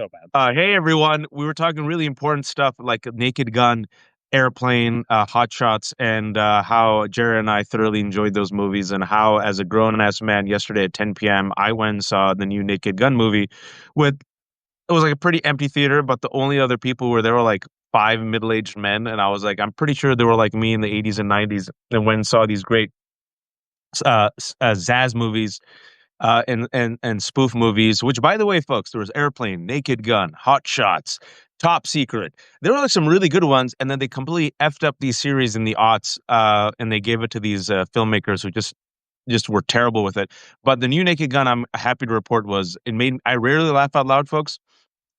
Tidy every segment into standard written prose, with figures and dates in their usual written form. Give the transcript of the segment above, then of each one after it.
So bad. Hey everyone, we were talking really important stuff like Naked Gun, Airplane, Hot Shots, and how Jared and I thoroughly enjoyed those movies, and how, as a grown-ass man, yesterday at 10 p.m., I went and saw the new Naked Gun movie. With It was like a pretty empty theater, but the only other people were there were like five middle-aged men, and I was like, I'm pretty sure they were like me in the 80s and 90s, and went and saw these great Zaz movies and spoof movies. Which, by the way, folks, there was Airplane, Naked Gun, Hot Shots, Top Secret. There were like some really good ones, and then they completely effed up these series in the aughts, and they gave it to these filmmakers who just were terrible with it. But the new Naked Gun, I'm happy to report, was it made. I rarely laugh out loud, folks.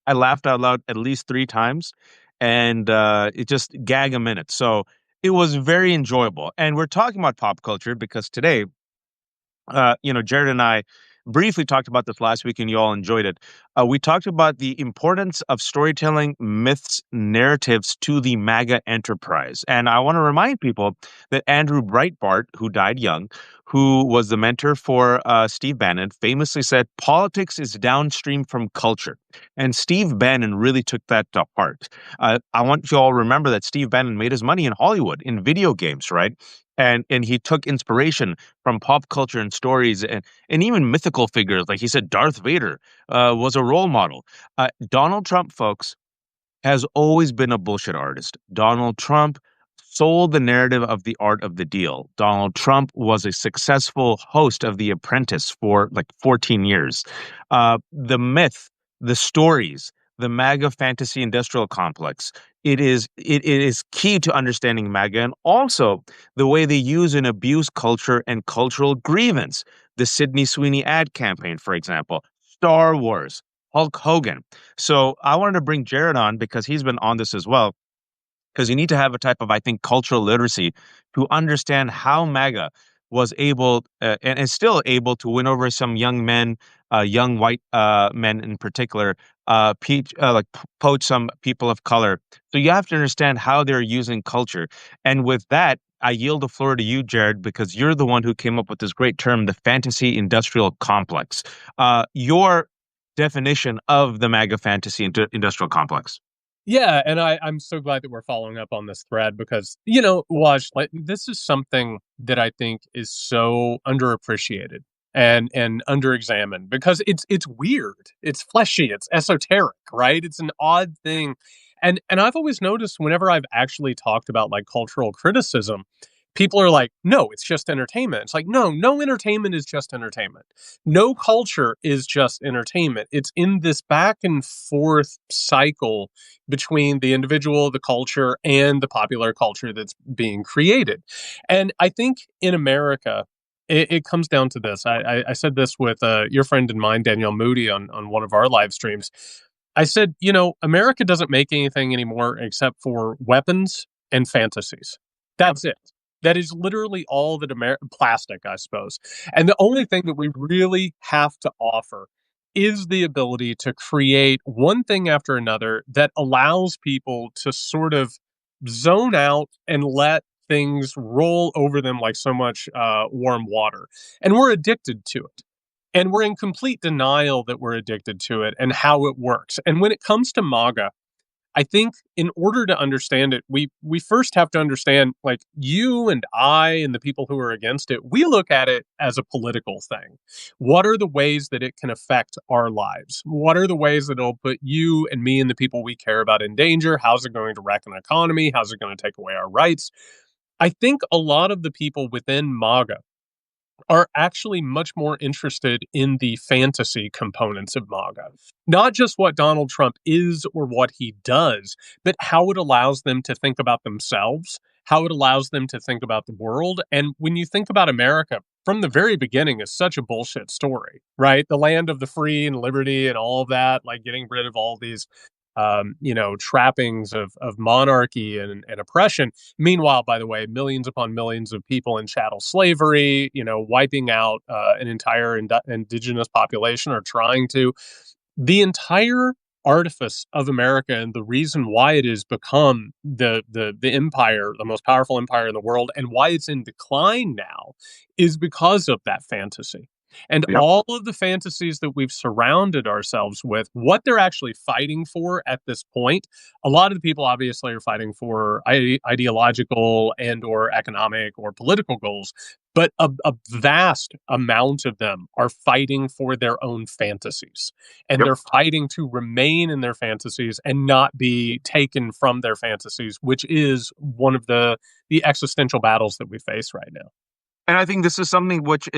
I laughed out loud at least three times, and it just gag a minute. So it was very enjoyable. And we're talking about pop culture because today Jared and I briefly talked about this last week, and you all enjoyed it. We talked about the importance of storytelling myths, narratives to the MAGA enterprise. And I want to remind people that Andrew Breitbart, who died young, who was the mentor for Steve Bannon, famously said, politics is downstream from culture. And Steve Bannon really took that to heart. I want you all to remember that Steve Bannon made his money in Hollywood, in video games, right? And he took inspiration from pop culture and stories and even mythical figures. Like he said, Darth Vader was a role model. Donald Trump, folks, has always been a bullshit artist. Donald Trump sold the narrative of the art of the deal. Donald Trump was a successful host of The Apprentice for like 14 years. The myth, the stories, the MAGA fantasy industrial complex. It is key to understanding MAGA, and also the way they use and abuse culture and cultural grievance. The Sydney Sweeney ad campaign, for example, Star Wars, Hulk Hogan. So I wanted to bring Jared on because he's been on this as well. Because you need to have a type of, I think, cultural literacy to understand how MAGA was able and is still able to win over some young men, young white men in particular, poach some people of color. So you have to understand how they're using culture. And with that, I yield the floor to you, Jared, because you're the one who came up with this great term, the fantasy industrial complex. Your definition of the MAGA fantasy industrial complex. Yeah, and I'm so glad that we're following up on this thread because, Waj, like this is something that I think is so underappreciated and underexamined because it's weird. It's fleshy, it's esoteric, right? It's an odd thing. And I've always noticed whenever I've actually talked about like cultural criticism, people are like, no, it's just entertainment. It's like, no entertainment is just entertainment. No culture is just entertainment. It's in this back and forth cycle between the individual, the culture, and the popular culture that's being created. And I think in America, it comes down to this. I said this with your friend and mine, Danielle Moody, on one of our live streams. I said, America doesn't make anything anymore except for weapons and fantasies. That's it. That is literally all that plastic, I suppose. And the only thing that we really have to offer is the ability to create one thing after another that allows people to sort of zone out and let things roll over them like so much warm water. And we're addicted to it. And we're in complete denial that we're addicted to it and how it works. And when it comes to MAGA, I think in order to understand it, we first have to understand, like you and I and the people who are against it, we look at it as a political thing. What are the ways that it can affect our lives? What are the ways that it'll put you and me and the people we care about in danger? How's it going to wreck an economy? How's it going to take away our rights? I think a lot of the people within MAGA are actually much more interested in the fantasy components of MAGA. Not just what Donald Trump is or what he does, but how it allows them to think about themselves, how it allows them to think about the world. And when you think about America, from the very beginning is such a bullshit story, right? The land of the free and liberty and all of that, like getting rid of all these trappings of monarchy and oppression. Meanwhile, by the way, millions upon millions of people in chattel slavery, wiping out an entire indigenous population or trying to. The entire artifice of America and the reason why it has become the empire, the most powerful empire in the world, and why it's in decline now is because of that fantasy. And Yep. all of the fantasies that we've surrounded ourselves with, what they're actually fighting for at this point, a lot of the people obviously are fighting for ideological and or economic or political goals, but a vast amount of them are fighting for their own fantasies. And Yep. they're fighting to remain in their fantasies and not be taken from their fantasies, which is one of the existential battles that we face right now. And I think this is something which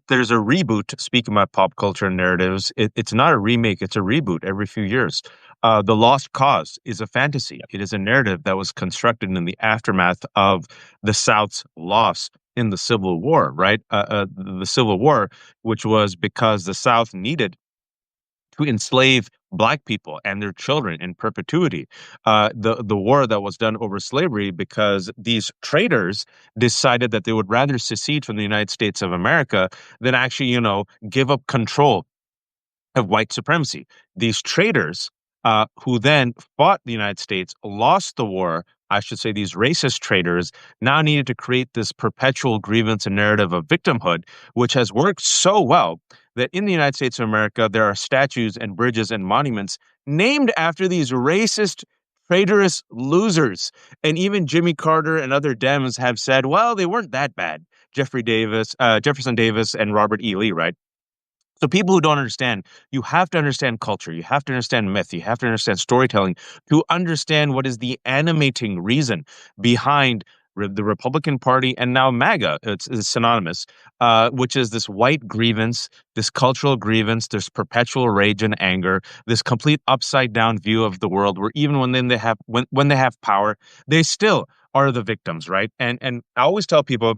there's a reboot. Speaking about pop culture narratives, it's not a remake; it's a reboot every few years. The Lost Cause is a fantasy. It is a narrative that was constructed in the aftermath of the South's loss in the Civil War. Right, the Civil War, which was because the South needed to enslave black people and their children in perpetuity. The war that was done over slavery because these traders decided that they would rather secede from the United States of America than actually, give up control of white supremacy. These traders, who then fought the United States, lost the war. I should say these racist traders now needed to create this perpetual grievance and narrative of victimhood, which has worked so well that in the United States of America, there are statues and bridges and monuments named after these racist, traitorous losers. And even Jimmy Carter and other Dems have said, well, they weren't that bad. Jefferson Davis, and Robert E. Lee, right? So people who don't understand, you have to understand culture, you have to understand myth, you have to understand storytelling to understand what is the animating reason behind the Republican Party and now MAGA. It's synonymous, which is this white grievance, this cultural grievance, this perpetual rage and anger, this complete upside down view of the world, where even when they have power, they still are the victims, right? And I always tell people,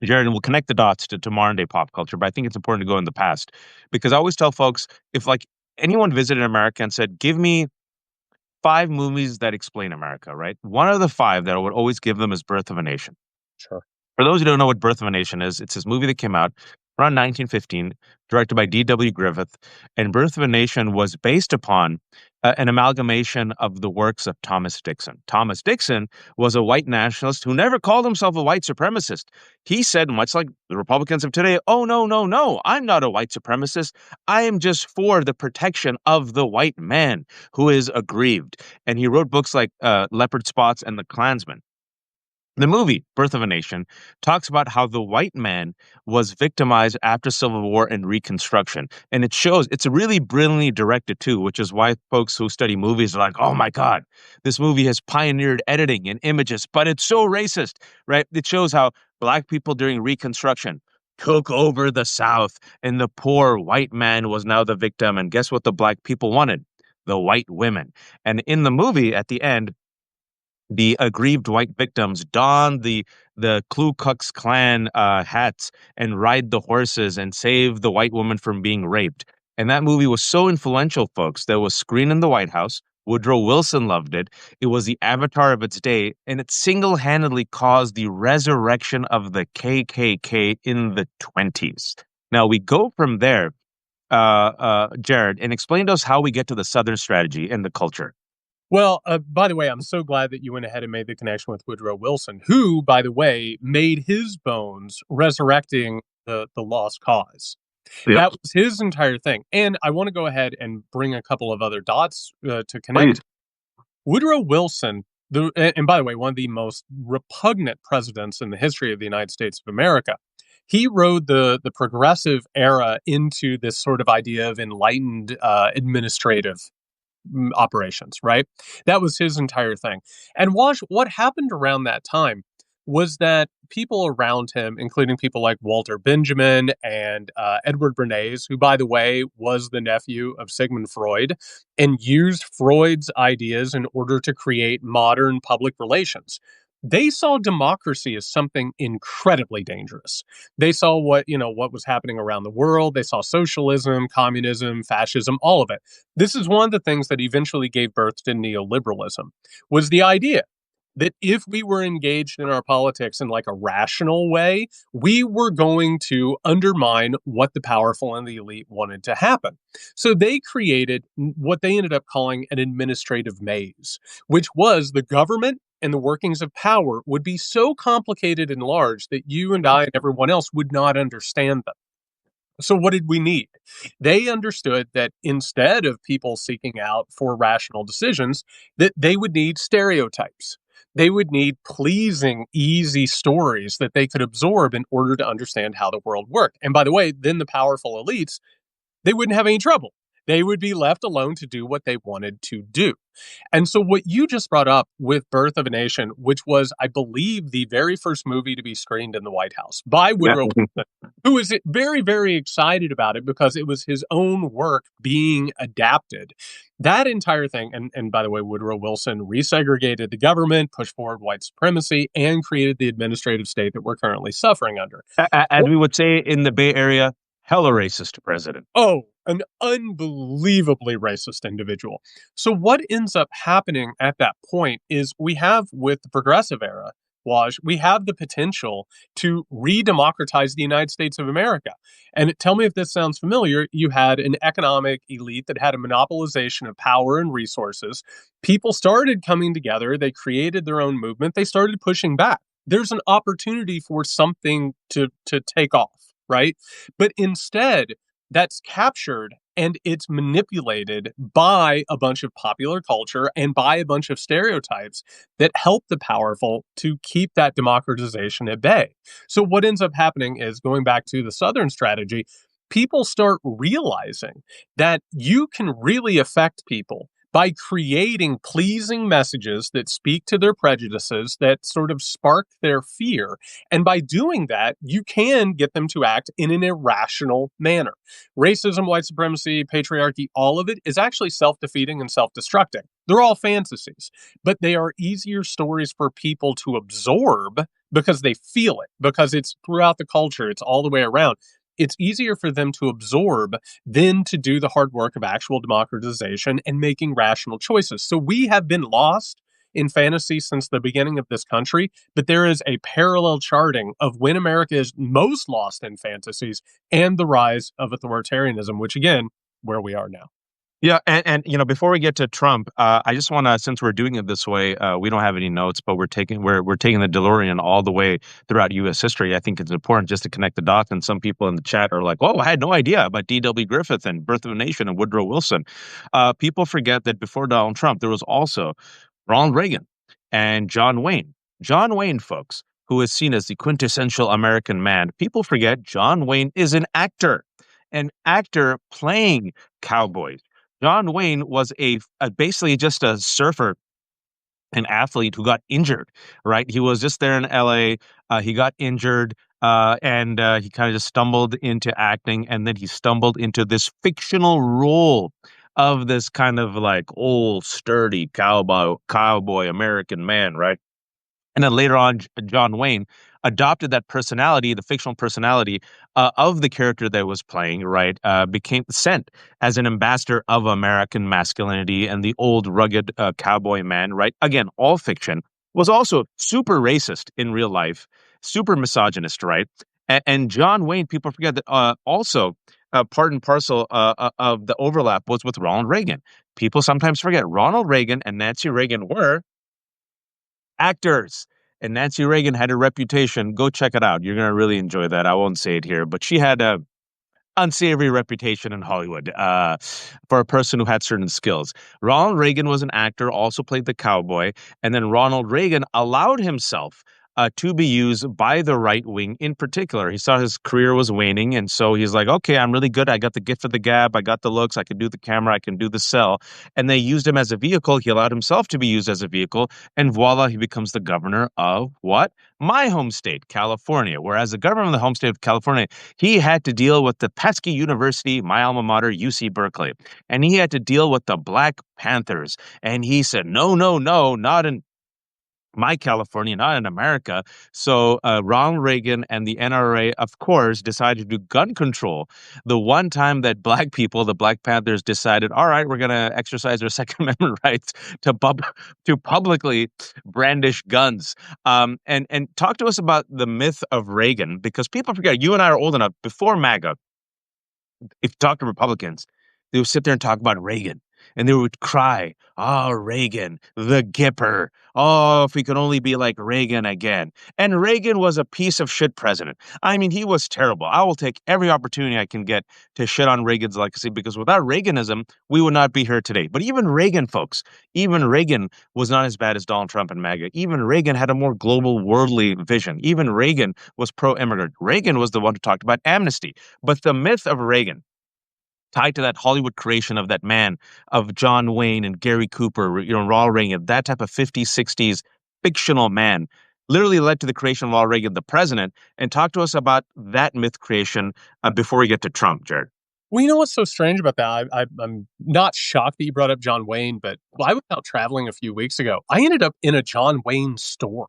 Jared, and we'll connect the dots to modern day pop culture, but I think it's important to go in the past because I always tell folks, if like anyone visited America and said, give me five movies that explain America, right? One of the five that I would always give them is Birth of a Nation. Sure. For those who don't know what Birth of a Nation is, it's this movie that came out around 1915, directed by D.W. Griffith. And Birth of a Nation was based upon an amalgamation of the works of Thomas Dixon. Thomas Dixon was a white nationalist who never called himself a white supremacist. He said, much like the Republicans of today, oh, no, no, no, I'm not a white supremacist. I am just for the protection of the white man who is aggrieved. And he wrote books like Leopard Spots and The Klansman. The movie, Birth of a Nation, talks about how the white man was victimized after Civil War and Reconstruction. And it shows, it's really brilliantly directed too, which is why folks who study movies are like, oh my God, this movie has pioneered editing and images, but it's so racist, right? It shows how black people during Reconstruction took over the South and the poor white man was now the victim. And guess what the black people wanted? The white women. And in the movie, at the end, the aggrieved white victims don the Ku Klux Klan hats and ride the horses and save the white woman from being raped. And that movie was so influential, folks, that it was screened in the White House. Woodrow Wilson loved it. It was the avatar of its day, and it single-handedly caused the resurrection of the KKK in the 20s. Now we go from there, Jared, and explain to us how we get to the Southern strategy and the culture. Well, by the way, I'm so glad that you went ahead and made the connection with Woodrow Wilson, who, by the way, made his bones resurrecting the lost cause. Yep, That was his entire thing. And I want to go ahead and bring a couple of other dots to please. connect. Woodrow Wilson, and by the way, one of the most repugnant presidents in the history of the United States of America. He rode the progressive era into this sort of idea of enlightened administrative operations, right? That was his entire thing. And watch what happened around that time was that people around him, including people like Walter Benjamin and Edward Bernays, who, by the way, was the nephew of Sigmund Freud, and used Freud's ideas in order to create modern public relations. They saw democracy as something incredibly dangerous. They saw what was happening around the world. They saw socialism, communism, fascism, all of it. This is one of the things that eventually gave birth to neoliberalism, was the idea that if we were engaged in our politics in like a rational way, we were going to undermine what the powerful and the elite wanted to happen. So they created what they ended up calling an administrative maze, which was the government and the workings of power would be so complicated and large that you and I and everyone else would not understand them. So, what did we need? They understood that instead of people seeking out for rational decisions, that they would need stereotypes. They would need pleasing, easy stories that they could absorb in order to understand how the world worked. And by the way, then the powerful elites, they wouldn't have any trouble. They would be left alone to do what they wanted to do. And so, what you just brought up with Birth of a Nation, which was, I believe, the very first movie to be screened in the White House by Yeah. Woodrow Wilson, who was very, very excited about it because it was his own work being adapted. That entire thing, and by the way, Woodrow Wilson resegregated the government, pushed forward white supremacy, and created the administrative state that we're currently suffering under. As we would say in the Bay Area, hella racist president. Oh, an unbelievably racist individual. So, what ends up happening at that point is we have, with the progressive era, Waj, we have the potential to re democratize the United States of America. And tell me if this sounds familiar. You had an economic elite that had a monopolization of power and resources. People started coming together, they created their own movement, they started pushing back. There's an opportunity for something to take off, right? But instead, that's captured and it's manipulated by a bunch of popular culture and by a bunch of stereotypes that help the powerful to keep that democratization at bay. So, what ends up happening is, going back to the Southern strategy, people start realizing that you can really affect people by creating pleasing messages that speak to their prejudices, that sort of spark their fear. And by doing that, you can get them to act in an irrational manner. Racism, white supremacy, patriarchy, all of it is actually self defeating and self destructing. They're all fantasies, but they are easier stories for people to absorb because they feel it, because it's throughout the culture, it's all the way around. It's easier for them to absorb than to do the hard work of actual democratization and making rational choices. So we have been lost in fantasy since the beginning of this country, but there is a parallel charting of when America is most lost in fantasies and the rise of authoritarianism, which again, where we are now. Yeah, and before we get to Trump, I just want to, since we're doing it this way, we don't have any notes, but we're taking the DeLorean all the way throughout U.S. history. I think it's important just to connect the dots. And some people in the chat are like, "Oh, I had no idea about D.W. Griffith and Birth of a Nation and Woodrow Wilson." People forget that before Donald Trump, there was also Ronald Reagan and John Wayne. John Wayne, folks, who is seen as the quintessential American man. People forget John Wayne is an actor playing cowboys. John Wayne was basically just a surfer, an athlete who got injured, right? He was just there in LA. He got injured, and he kind of just stumbled into acting, and then he stumbled into this fictional role of this kind of like old, sturdy cowboy American man, right? And then later on, John Wayne adopted that personality, the fictional personality of the character that was playing, right? Became sent as an ambassador of American masculinity and the old rugged cowboy man, right? Again, all fiction. Was also super racist in real life, super misogynist, right? And John Wayne, people forget that also part and parcel of the overlap was with Ronald Reagan. People sometimes forget Ronald Reagan and Nancy Reagan were actors. And Nancy Reagan had a reputation. Go check it out. You're going to really enjoy that. I won't say it here, but she had a unsavory reputation in Hollywood for a person who had certain skills. Ronald Reagan was an actor, also played the cowboy, and then Ronald Reagan allowed himself to be used by the right wing in particular. He saw his career was waning, and so he's like, okay, I'm really good. I got the gift of the gab. I got the looks. I can do the camera. I can do the sell. And they used him as a vehicle. He allowed himself to be used as a vehicle, and voila, he becomes the governor of what? My home state, California. Whereas the governor of the home state of California, he had to deal with the pesky university, my alma mater, UC Berkeley. And he had to deal with the Black Panthers. And he said, no, no, no, not in my California, not in America. So Ronald Reagan and the NRA, of course, decided to do gun control. The one time that Black people, the Black Panthers, decided, all right, we're going to exercise our Second Amendment rights to publicly brandish guns. And talk to us about the myth of Reagan, because people forget, you and I are old enough, before MAGA, if you talk to Republicans, they would sit there and talk about Reagan. and they would cry, "Oh, Reagan, the Gipper. Oh, if we could only be like Reagan again." And Reagan was a piece of shit president. I mean, he was terrible. I will take every opportunity I can get to shit on Reagan's legacy because without Reaganism, we would not be here today. But even Reagan, folks, even Reagan was not as bad as Donald Trump and MAGA. Even Reagan had a more global, worldly vision. Even Reagan was pro-immigrant. Reagan was the one who talked about amnesty. But the myth of Reagan, tied to that Hollywood creation of that man, of John Wayne and Gary Cooper, Ronald Reagan, that type of 50s, 60s fictional man, literally led to the creation of Ronald Reagan, the president. And talk to us about that myth creation before we get to Trump, Jared. Well, you know what's so strange about that? I'm not shocked that you brought up John Wayne, but I was out traveling a few weeks ago. I ended up in a John Wayne store,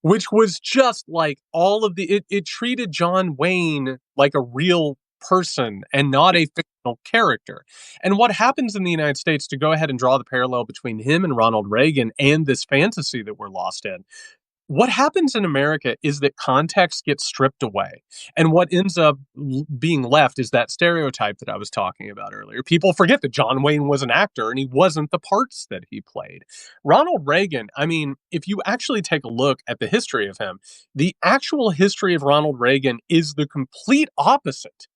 which was just like all of it treated John Wayne like a real person and not a fictional character. And what happens in the United States, to go ahead and draw the parallel between him and Ronald Reagan and this fantasy that we're lost in, what happens in America is that context gets stripped away. And what ends up being left is that stereotype that I was talking about earlier. People forget that John Wayne was an actor and he wasn't the parts that he played. Ronald Reagan, I mean, if you actually take a look at the history of him, the actual history of Ronald Reagan is the complete opposite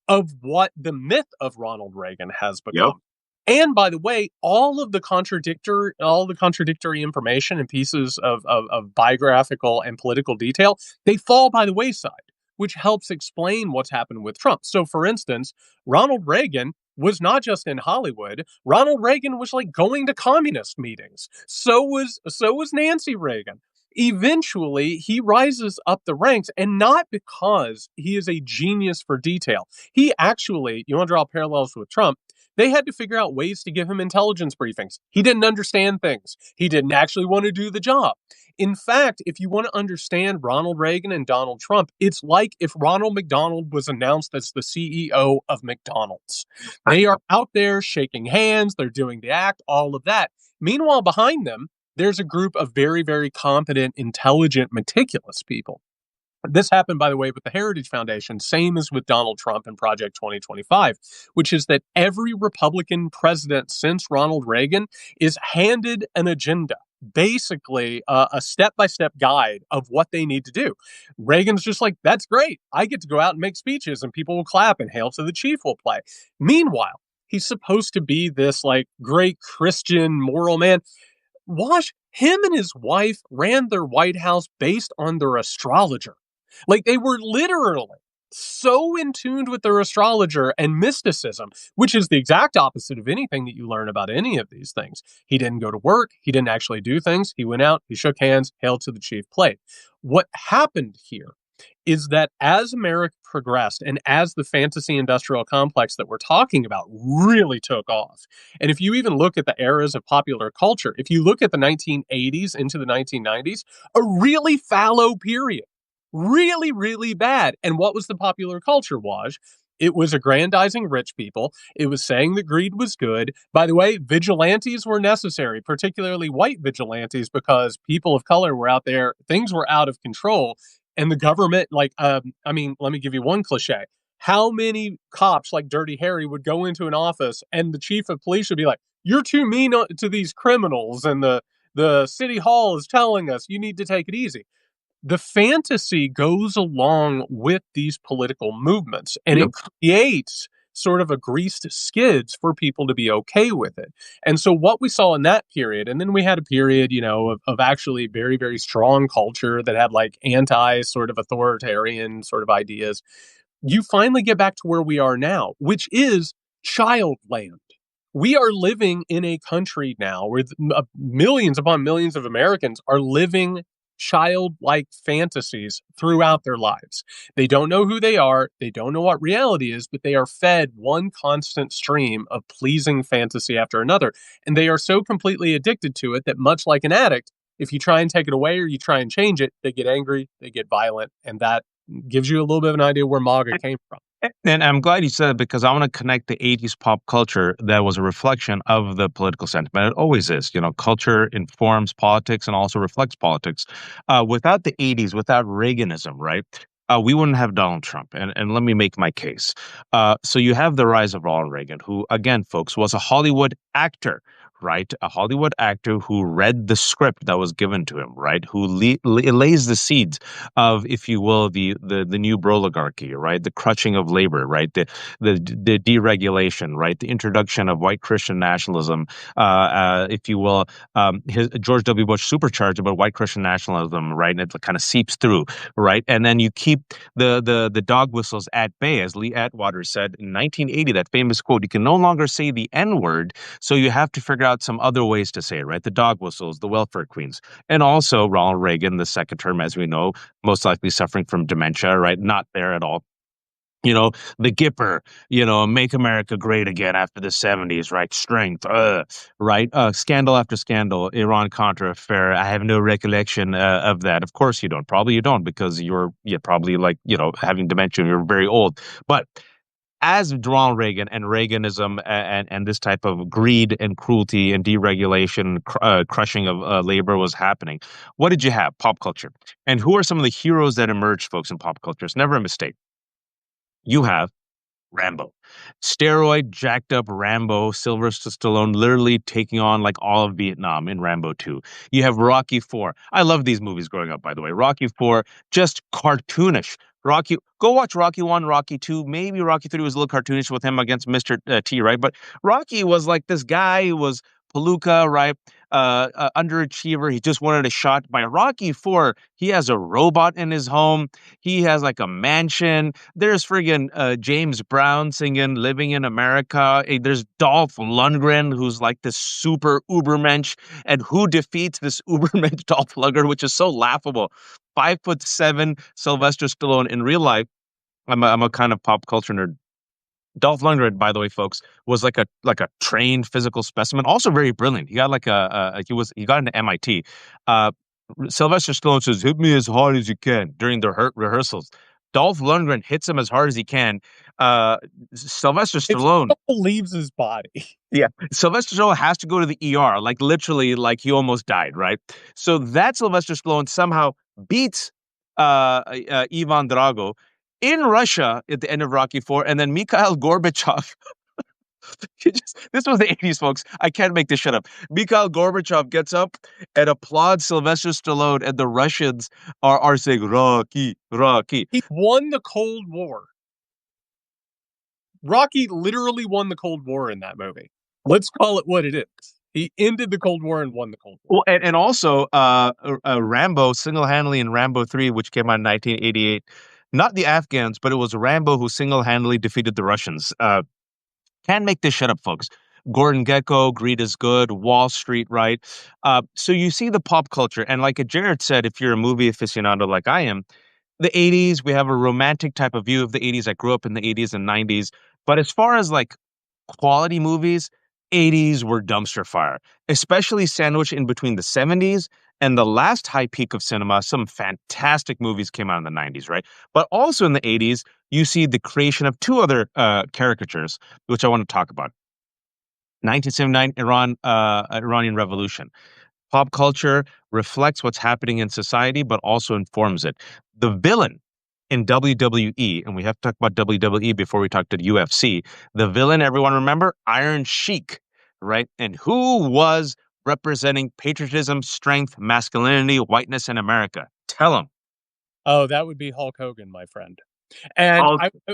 of what the myth of Ronald Reagan has Yep. become. And by the way, all the contradictory information and pieces of biographical and political detail, they fall by the wayside, which helps explain what's happened with Trump. So for instance, Ronald Reagan was not just in Hollywood. Ronald Reagan was like going to communist meetings. So was Nancy Reagan. Eventually, he rises up the ranks, and not because he is a genius for detail. He actually, you want to draw parallels with Trump, they had to figure out ways to give him intelligence briefings. He didn't understand things. He didn't actually want to do the job. In fact, if you want to understand Ronald Reagan and Donald Trump, it's like if Ronald McDonald was announced as the CEO of McDonald's. They are out there shaking hands, they're doing the act, all of that. Meanwhile, behind them, there's a group of very, very competent, intelligent, meticulous people. This happened, by the way, with the Heritage Foundation, same as with Donald Trump and Project 2025, which is that every Republican president since Ronald Reagan is handed an agenda, basically a step-by-step guide of what they need to do. Reagan's just like, that's great. I get to go out and make speeches and people will clap and Hail to the Chief will play. Meanwhile, he's supposed to be this like great Christian moral man. Him and his wife ran their White House based on their astrologer. Like they were literally so in tune with their astrologer and mysticism, which is the exact opposite of anything that you learn about any of these things. He didn't go to work. He didn't actually do things. He went out, he shook hands, Hail to the Chief, played. What happened here is that as America progressed and as the fantasy industrial complex that we're talking about really took off, and if you even look at the eras of popular culture, if you look at the 1980s into the 1990s, a really fallow period, really, really bad. And what was the popular culture, Waj? It was aggrandizing rich people. It was saying that greed was good. By the way, vigilantes were necessary, particularly white vigilantes, because people of color were out there. Things were out of control. And the government, let me give you one cliche. How many cops like Dirty Harry would go into an office and the chief of police would be like, you're too mean to these criminals. And the city hall is telling us you need to take it easy. The fantasy goes along with these political movements and Yep. it creates sort of a greased skids for people to be okay with it. And so what we saw in that period, and then we had a period, of actually very, very strong culture that had like anti sort of authoritarian sort of ideas. You finally get back to where we are now, which is child land. We are living in a country now where millions upon millions of Americans are living childlike fantasies throughout their lives. They don't know who they are. They don't know what reality is, but they are fed one constant stream of pleasing fantasy after another. And they are so completely addicted to it that, much like an addict, if you try and take it away or you try and change it, they get angry, they get violent. And that gives you a little bit of an idea where MAGA came from. And I'm glad you said it because I want to connect the 80s pop culture that was a reflection of the political sentiment. It always is. Culture informs politics and also reflects politics. Without the 80s, without Reaganism, right? we wouldn't have Donald Trump. And let me make my case. So you have the rise of Ronald Reagan, who, again, folks, was a Hollywood actor, right? A Hollywood actor who read the script that was given to him, right? Who lays the seeds of, if you will, the new oligarchy, right? The crushing of labor, right? The deregulation, right? The introduction of white Christian nationalism, if you will, his George W. Bush supercharged about white Christian nationalism, right? And it kind of seeps through, right? And then you keep the dog whistles at bay, as Lee Atwater said in 1980, that famous quote: "You can no longer say the N word, so you have to figure out some other ways to say it," right? The dog whistles, the welfare queens, and also Ronald Reagan, the second term, as we know, most likely suffering from dementia, right? Not there at all. The Gipper, make America great again after the 70s, right? Strength, right? Scandal after scandal, Iran-Contra affair. I have no recollection of that. Of course you don't. Probably you don't, because you're probably like, having dementia, you're very old. But as Ronald Reagan and Reaganism and this type of greed and cruelty and deregulation, crushing of labor was happening, what did you have? Pop culture. And who are some of the heroes that emerged, folks, in pop culture? It's never a mistake. You have Rambo. Steroid jacked up Rambo, Sylvester Stallone literally taking on like all of Vietnam in Rambo 2. You have Rocky 4. I love these movies growing up, by the way. Rocky 4, just cartoonish. Go watch Rocky 1, Rocky 2. Maybe Rocky 3 was a little cartoonish with him against Mr. T, right? But Rocky was like this guy who was palooka, right? Underachiever. He just wanted a shot. By Rocky 4, he has a robot in his home. He has like a mansion. There's friggin' James Brown singing "Living in America." There's Dolph Lundgren, who's like this super ubermensch. And who defeats this ubermensch Dolph Lundgren, which is so laughable? 5'7" Sylvester Stallone in real life. I'm a kind of pop culture nerd. Dolph Lundgren, by the way, folks, was like a trained physical specimen, also very brilliant. He got like he got into MIT. Uh, Sylvester Stallone says, "Hit me as hard as you can" during the rehearsals. Dolph Lundgren hits him as hard as he can. Sylvester It's Stallone, leaves his body. yeah, Sylvester Stallone has to go to the ER, like literally, like he almost died, right? So that Sylvester Stallone somehow beats Ivan Drago in Russia at the end of Rocky 4, and then Mikhail Gorbachev. This was the 80s, folks. I can't make this shit up. Mikhail Gorbachev gets up and applauds Sylvester Stallone, and the Russians are saying, "Rocky, Rocky." He won the Cold War. Rocky literally won the Cold War in that movie. Let's call it what it is. He ended the Cold War and won the Cold War. Well, and also Rambo single-handedly in Rambo 3, which came out in 1988. Not the Afghans, but it was Rambo who single-handedly defeated the Russians. Can't make this shit up, folks. Gordon Gekko, Greed is Good, Wall Street, right? So you see the pop culture. And like Jared said, if you're a movie aficionado like I am, the 80s, we have a romantic type of view of the 80s. I grew up in the 80s and 90s. But as far as like quality movies, 80s were dumpster fire, especially sandwiched in between the 70s and the last high peak of cinema. Some fantastic movies came out in the 90s, right? But also in the 80s, you see the creation of two other caricatures, which I want to talk about. 1979 Iranian Revolution. Pop culture reflects what's happening in society, but also informs it. The villain in WWE, and we have to talk about WWE before we talk to the UFC. The villain, everyone remember? Iron Sheik, right? And who was representing patriotism, strength, masculinity, whiteness in America? Tell them. Oh, that would be Hulk Hogan, my friend. And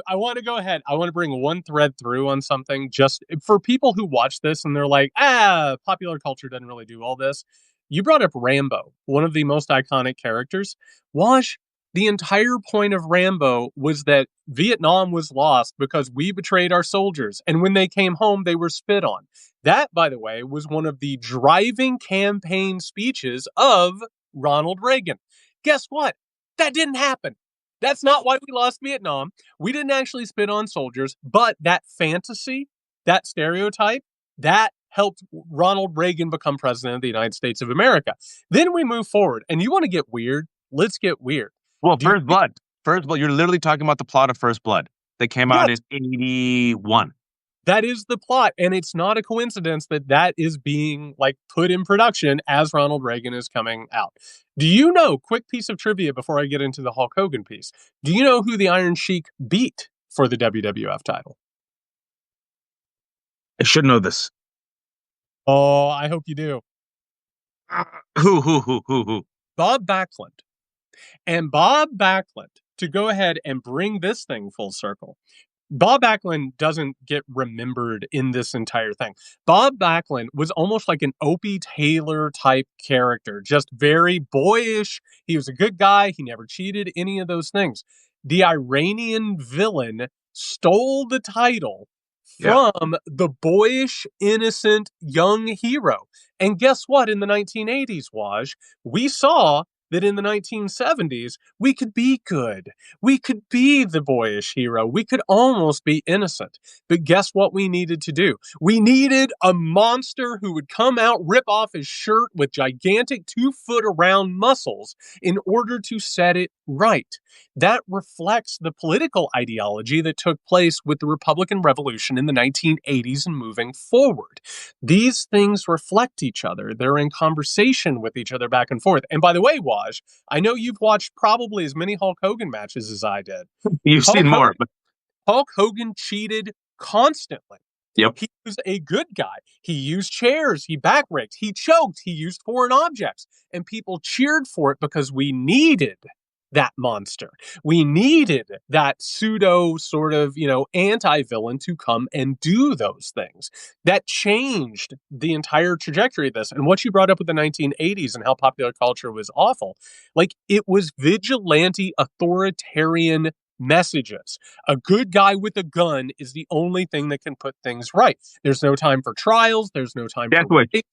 I want to go ahead. I want to bring one thread through on something just for people who watch this and they're like, popular culture doesn't really do all this. You brought up Rambo, one of the most iconic characters. Wash, the entire point of Rambo was that Vietnam was lost because we betrayed our soldiers. And when they came home, they were spit on. That, by the way, was one of the driving campaign speeches of Ronald Reagan. Guess what? That didn't happen. That's not why we lost Vietnam. We didn't actually spit on soldiers, but that fantasy, that stereotype, that helped Ronald Reagan become president of the United States of America. Then we move forward, and you want to get weird? Let's get weird. Well, First Blood. First Blood. You're literally talking about the plot of First Blood that came out in Yes. 81. That is the plot, and it's not a coincidence that that is being like put in production as Ronald Reagan is coming out. Do you know, quick piece of trivia before I get into the Hulk Hogan piece, do you know who the Iron Sheik beat for the WWF title? I should know this. Oh, I hope you do. Who? Bob Backlund. And Bob Backlund, to go ahead and bring this thing full circle, Bob Backlund doesn't get remembered in this entire thing. Bob Backlund was almost like an Opie Taylor type character, just very boyish. He was a good guy. He never cheated, any of those things. The Iranian villain stole the title Yeah. from the boyish, innocent young hero. And guess what? In the 1980s, Waj, we saw that in the 1970s, we could be good. We could be the boyish hero. We could almost be innocent. But guess what we needed to do? We needed a monster who would come out, rip off his shirt with gigantic 2-foot around muscles in order to set it right. That reflects the political ideology that took place with the Republican Revolution in the 1980s and moving forward. These things reflect each other. They're in conversation with each other back and forth. And by the way, Waj, I know you've watched probably as many Hulk Hogan matches as I did. You've Hulk seen more, Hogan, but Hulk Hogan cheated constantly. yep. He was a good guy. He used chairs. He backraked. He choked. He used foreign objects. And people cheered for it because we needed that monster. We needed that pseudo sort of, anti-villain to come and do those things. That changed the entire trajectory of this. And what you brought up with the 1980s and how popular culture was awful, like it was vigilante authoritarian messages. A good guy with a gun is the only thing that can put things right. There's no time for trials. There's no time Guess for what? wait.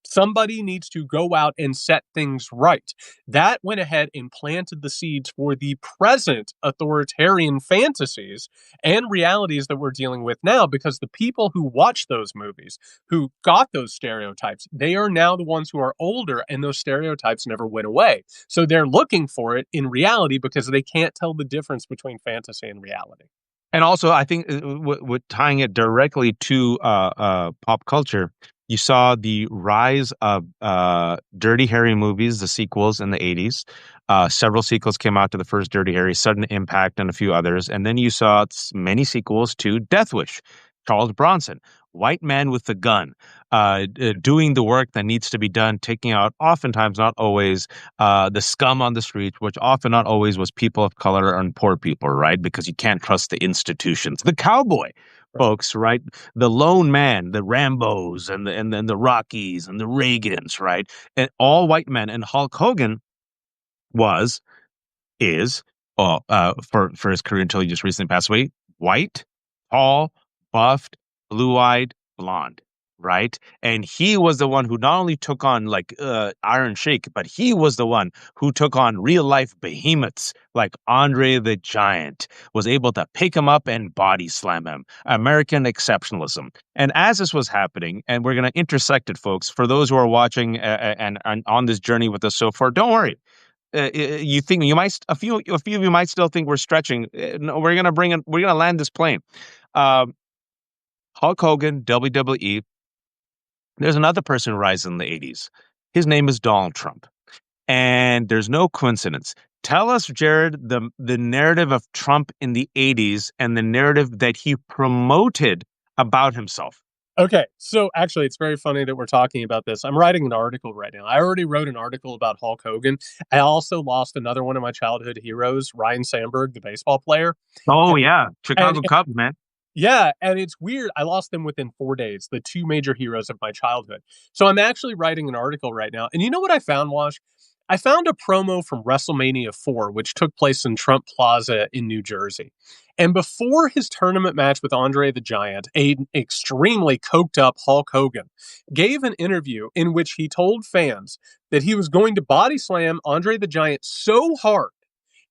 Somebody needs to go out and set things right. That went ahead and planted the seeds for the present authoritarian fantasies and realities that we're dealing with now, because the people who watch those movies, who got those stereotypes, they are now the ones who are older, and those stereotypes never went away. So they're looking for it in reality because they can't tell the difference between fantasy and reality. And also, I think with tying it directly to pop culture, you saw the rise of Dirty Harry movies, the sequels in the 80s. Several sequels came out to the first Dirty Harry, Sudden Impact, and a few others. And then you saw many sequels to Death Wish, Charles Bronson, white man with the gun, doing the work that needs to be done, taking out, oftentimes, not always, the scum on the streets, which often, not always, was people of color and poor people, right? Because you can't trust the institutions. The cowboy, folks, right? The lone man, the Rambos and then the Rockies and the Reagans, right? And all white men. And Hulk Hogan was, is, for his career until he just recently passed away, white, tall, buffed, blue-eyed, blonde, right? And he was the one who not only took on like Iron Sheik, but he was the one who took on real-life behemoths like Andre the Giant, was able to pick him up and body slam him. American exceptionalism. And as this was happening, and we're going to intersect it, folks, for those who are watching and on this journey with us so far, don't worry. You think you might a few of you might still think we're stretching. No, we're gonna land this plane. Um, Hulk Hogan, WWE. There's another person who rises in the 80s. His name is Donald Trump, and there's no coincidence. Tell us, Jared, the narrative of Trump in the 80s and the narrative that he promoted about himself. Okay, so actually, it's very funny that we're talking about this. I'm writing an article right now. I already wrote an article about Hulk Hogan. I also lost another one of my childhood heroes, Ryan Sandberg, the baseball player. Oh And, yeah, Chicago and Cubs, man. yeah, and it's weird. I lost them within 4 days, the two major heroes of my childhood. So I'm actually writing an article right now. And you know what I found, Wash? I found a promo from WrestleMania 4, which took place in Trump Plaza in New Jersey. And before his tournament match with Andre the Giant, an extremely coked up Hulk Hogan gave an interview in which he told fans that he was going to body slam Andre the Giant so hard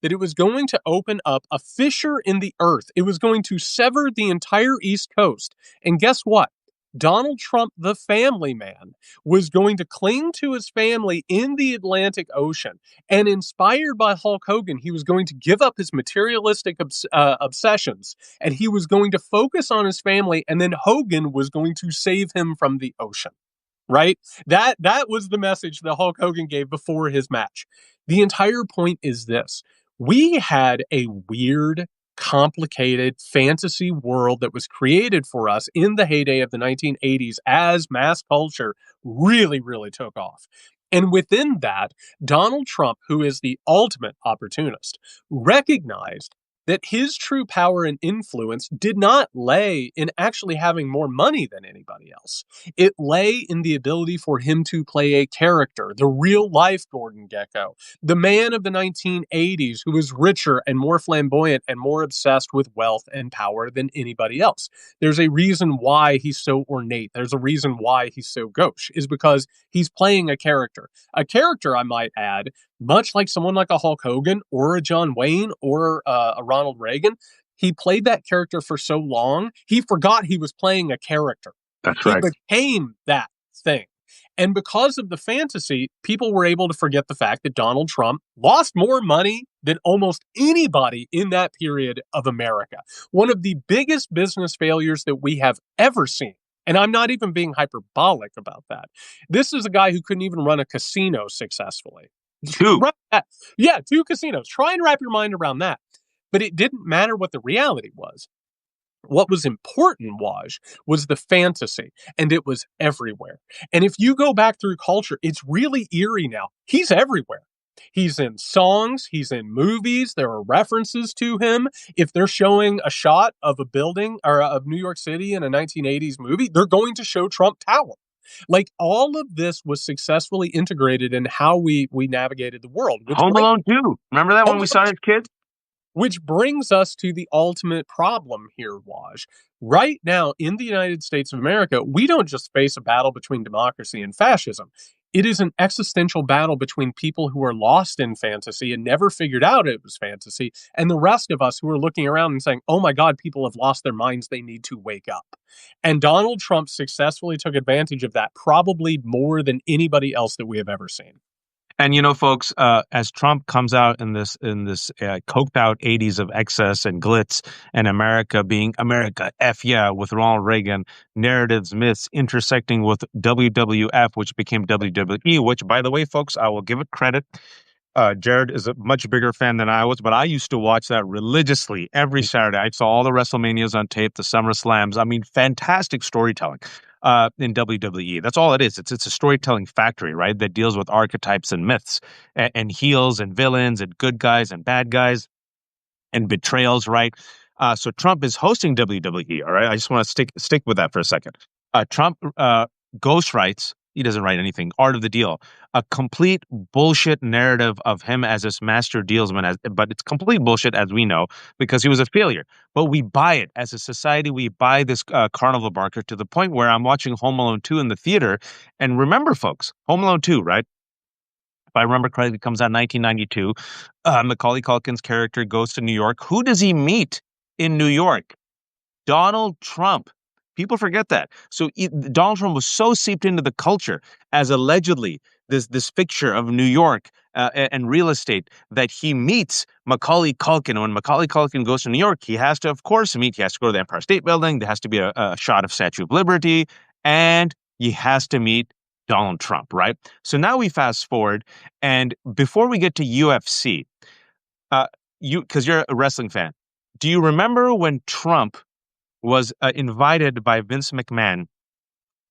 that it was going to open up a fissure in the earth. It was going to sever the entire East Coast. And guess what? Donald Trump, the family man, was going to cling to his family in the Atlantic Ocean. And inspired by Hulk Hogan, he was going to give up his materialistic obsessions and he was going to focus on his family. And then Hogan was going to save him from the ocean. Right? That was the message that Hulk Hogan gave before his match. The entire point is this. We had a weird, complicated fantasy world that was created for us in the heyday of the 1980s as mass culture really, really took off. And within that, Donald Trump, who is the ultimate opportunist, recognized that his true power and influence did not lay in actually having more money than anybody else. It lay in the ability for him to play a character, the real life Gordon Gekko, the man of the 1980s who was richer and more flamboyant and more obsessed with wealth and power than anybody else. There's a reason why he's so ornate. There's a reason why he's so gauche, is because he's playing a character. A character, I might add, much like someone like a Hulk Hogan or a John Wayne or a Ronald Reagan. He played that character for so long, he forgot he was playing a character. That's He right. became that thing. And because of the fantasy, people were able to forget the fact that Donald Trump lost more money than almost anybody in that period of America. One of the biggest business failures that we have ever seen. And I'm not even being hyperbolic about that. This is a guy who couldn't even run a casino successfully. Two. Yeah, 2 casinos. Try and wrap your mind around that. But it didn't matter what the reality was. What was important was the fantasy, and it was everywhere. And if you go back through culture, it's really eerie now. He's everywhere. He's in songs, he's in movies, there are references to him. If they're showing a shot of a building or of New York City in a 1980s movie, they're going to show Trump Tower. Like all of this was successfully integrated in how we navigated the world. Home Alone 2. Remember that when we saw it as kids? Which brings us to the ultimate problem here, Waj. Right now, in the United States of America, we don't just face a battle between democracy and fascism. It is an existential battle between people who are lost in fantasy and never figured out it was fantasy, and the rest of us who are looking around and saying, oh my God, people have lost their minds, they need to wake up. And Donald Trump successfully took advantage of that, probably more than anybody else that we have ever seen. And folks, as Trump comes out in this coked out '80s of excess and glitz, and America being America, F yeah, with Ronald Reagan, narratives, myths intersecting with WWF, which became WWE. Which, by the way, folks, I will give it credit. Jared is a much bigger fan than I was, but I used to watch that religiously every Saturday. I saw all the WrestleManias on tape, the Summer Slams. I mean, fantastic storytelling in WWE. That's all it is. It's a storytelling factory, right? That deals with archetypes and myths and heels and villains and good guys and bad guys and betrayals, right? So Trump is hosting WWE. All right, I just want to stick with that for a second. Trump ghostwrites. He doesn't write anything. Art of the Deal, a complete bullshit narrative of him as this master dealsman, but it's complete bullshit as we know because he was a failure. But we buy it as a society. We buy this carnival barker to the point where I'm watching Home Alone 2 in the theater. And remember, folks, Home Alone 2, right? If I remember correctly, it comes out in 1992. Macaulay Culkin's character goes to New York. Who does he meet in New York? Donald Trump. People forget that. So Donald Trump was so seeped into the culture as allegedly this picture of New York and real estate that he meets Macaulay Culkin. And when Macaulay Culkin goes to New York, he has to, of course, he has to go to the Empire State Building. There has to be a shot of Statue of Liberty, and he has to meet Donald Trump, right? So now we fast forward, and before we get to UFC, because you're a wrestling fan, do you remember when Trump was invited by Vince McMahon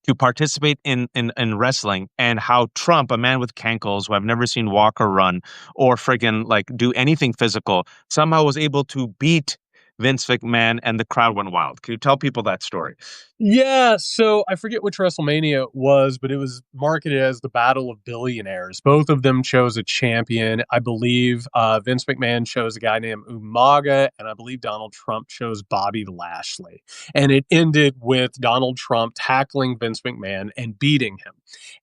to participate in wrestling, and how Trump, a man with cankles who I've never seen walk or run or friggin' like do anything physical, somehow was able to beat Vince McMahon and the crowd went wild? Can you tell people that story? Yeah, so I forget which WrestleMania it was, but it was marketed as the Battle of Billionaires. Both of them chose a champion. I believe Vince McMahon chose a guy named Umaga, and I believe Donald Trump chose Bobby Lashley. And it ended with Donald Trump tackling Vince McMahon and beating him.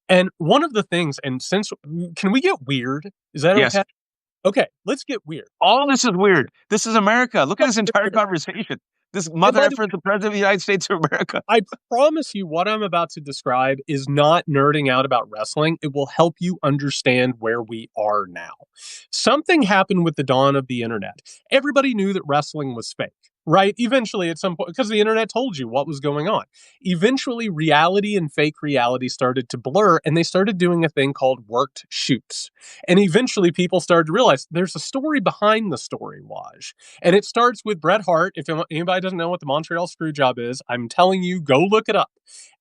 And one of the things, and can we get weird? Is that Yes. okay? Okay, let's get weird. All of this is weird. This is America. Look at this entire conversation. This And mother by the effer, the president of the United States of America. I promise you, what I'm about to describe is not nerding out about wrestling. It will help you understand where we are now. Something happened with the dawn of the internet. Everybody knew that wrestling was fake, right? Eventually, at some point, because the internet told you what was going on. Eventually, reality and fake reality started to blur, and they started doing a thing called worked shoots. And eventually, people started to realize there's a story behind the story, Waj. And it starts with Bret Hart. If anybody doesn't know what the Montreal Screwjob is, I'm telling you, go look it up.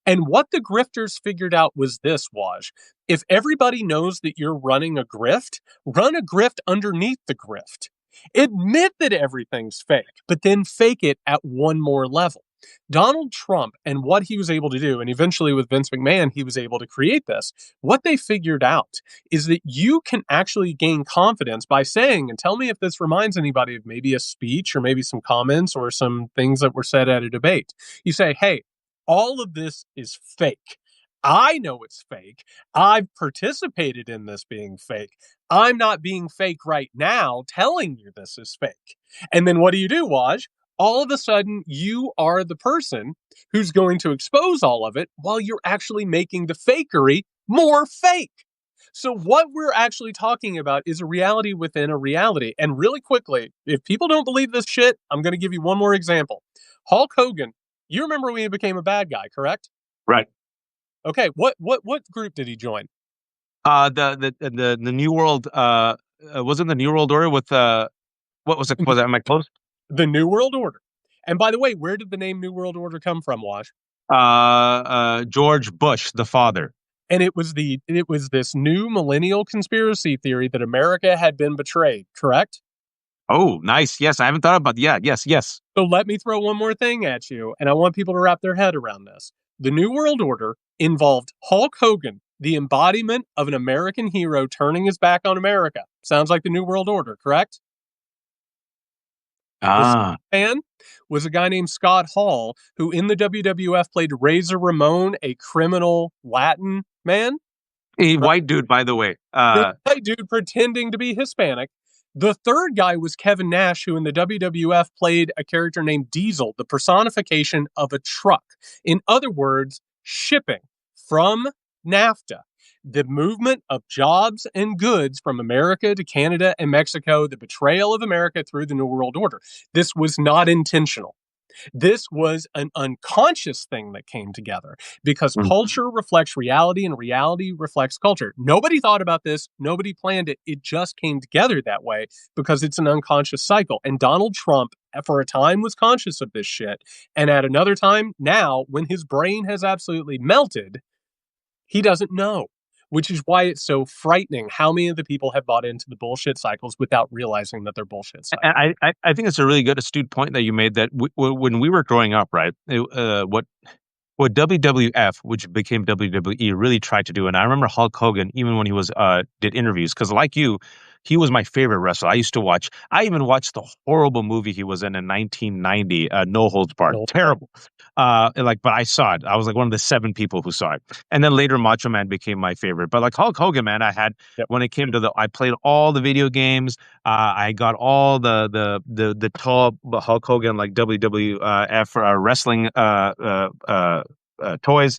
And what the grifters figured out was this, Waj. If everybody knows that you're running a grift, run a grift underneath the grift. Admit that everything's fake, but then fake it at one more level. Donald Trump and what he was able to do, and eventually with Vince McMahon, he was able to create this. What they figured out is that you can actually gain confidence by saying, and tell me if this reminds anybody of maybe a speech or maybe some comments or some things that were said at a debate. You say, hey, all of this is fake. I know it's fake. I've participated in this being fake. I'm not being fake right now telling you this is fake. And then what do, Waj? All of a sudden, you are the person who's going to expose all of it while you're actually making the fakery more fake. So, what we're actually talking about is a reality within a reality. And really quickly, if people don't believe this shit, I'm going to give you one more example. Hulk Hogan, you remember when he became a bad guy, correct? Right. Okay, what group did he join? The New World wasn't the New World Order with what was it? Was that, am I close? The New World Order. And by the way, where did the name New World Order come from, Wash? George Bush, the father. And it was this new millennial conspiracy theory that America had been betrayed, correct? Oh, nice. Yes, I haven't thought about. Yeah, yes, yes. So let me throw one more thing at you, and I want people to wrap their head around this. The New World Order involved Hulk Hogan, the embodiment of an American hero turning his back on America. Sounds like the New World Order, correct? The Ah, fan was a guy named Scott Hall, who in the WWF played Razor Ramon, a criminal Latin man. a white dude, by the way. This white dude pretending to be Hispanic. The third guy was Kevin Nash, who in the WWF played a character named Diesel, the personification of a truck. In other words, shipping from NAFTA, the movement of jobs and goods from America to Canada and Mexico, the betrayal of America through the New World Order. This was not intentional. This was an unconscious thing that came together because culture reflects reality and reality reflects culture. Nobody thought about this. Nobody planned it. It just came together that way because it's an unconscious cycle. And Donald Trump, for a time, was conscious of this shit. And at another time, now, when his brain has absolutely melted, he doesn't know. Which is why it's so frightening how many of the people have bought into the bullshit cycles without realizing that they're bullshit cycles. I think it's a really good astute point that you made that when we were growing up, right? What WWF, which became WWE, really tried to do, and I remember Hulk Hogan, even when he was did interviews, because like you, he was my favorite wrestler. I used to watch. I even watched the horrible movie he was in 1990, No Holds Barred. No. Terrible. But I saw it. I was like one of the 7 people who saw it. And then later, Macho Man became my favorite. But like Hulk Hogan, man, I had when it came to I played all the video games. I got all the tall Hulk Hogan like WWF wrestling toys.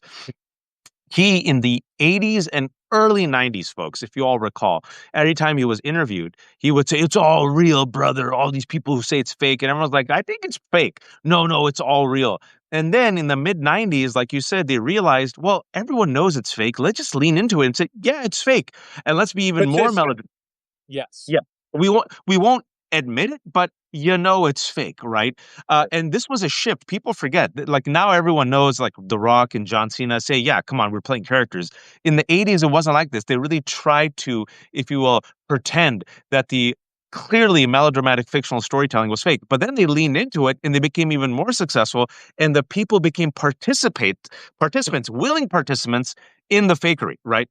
He, in the 80s and early 90s, folks, if you all recall, every time he was interviewed, he would say, "It's all real, brother." All these people who say it's fake. And everyone's like, "I think it's fake." No, it's all real. And then in the mid 90s, like you said, they realized, well, everyone knows it's fake. Let's just lean into it and say, yeah, it's fake. And let's be even more melodramatic. Yes. Yeah. We won't admit it, but you know it's fake, right? And this was a shift. People forget that, like now everyone knows, like The Rock and John Cena say, "Yeah, come on, we're playing characters." In the 80s, it wasn't like this. They really tried to, if you will, pretend that the clearly melodramatic fictional storytelling was fake. But then they leaned into it and they became even more successful. And the people became participants, willing participants in the fakery, right?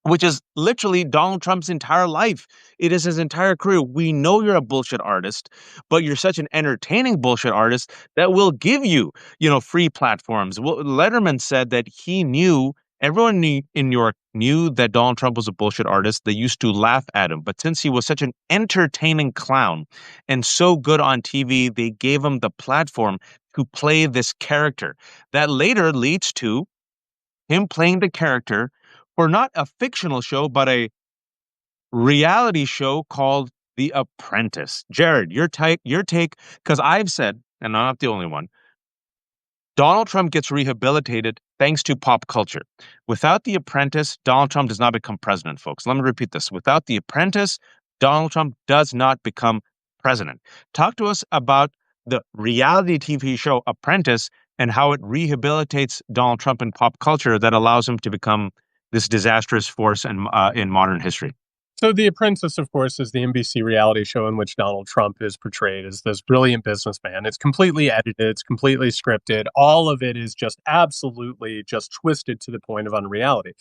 Which is literally Donald Trump's entire life. It is his entire career. We know you're a bullshit artist, but you're such an entertaining bullshit artist that will give you, free platforms. Well, Letterman said that he knew Everyone in New York knew that Donald Trump was a bullshit artist. They used to laugh at him. But since he was such an entertaining clown and so good on TV, they gave him the platform to play this character. That later leads to him playing the character for not a fictional show, but a reality show called The Apprentice. Jared, your take, because I've said, and I'm not the only one, Donald Trump gets rehabilitated thanks to pop culture. Without The Apprentice, Donald Trump does not become president, folks. Let me repeat this. Without The Apprentice, Donald Trump does not become president. Talk to us about the reality TV show Apprentice and how it rehabilitates Donald Trump in pop culture that allows him to become this disastrous force in modern history. So, The Apprentice, of course, is the NBC reality show in which Donald Trump is portrayed as this brilliant businessman. It's completely edited, it's completely scripted. All of it is just absolutely just twisted to the point of unreality.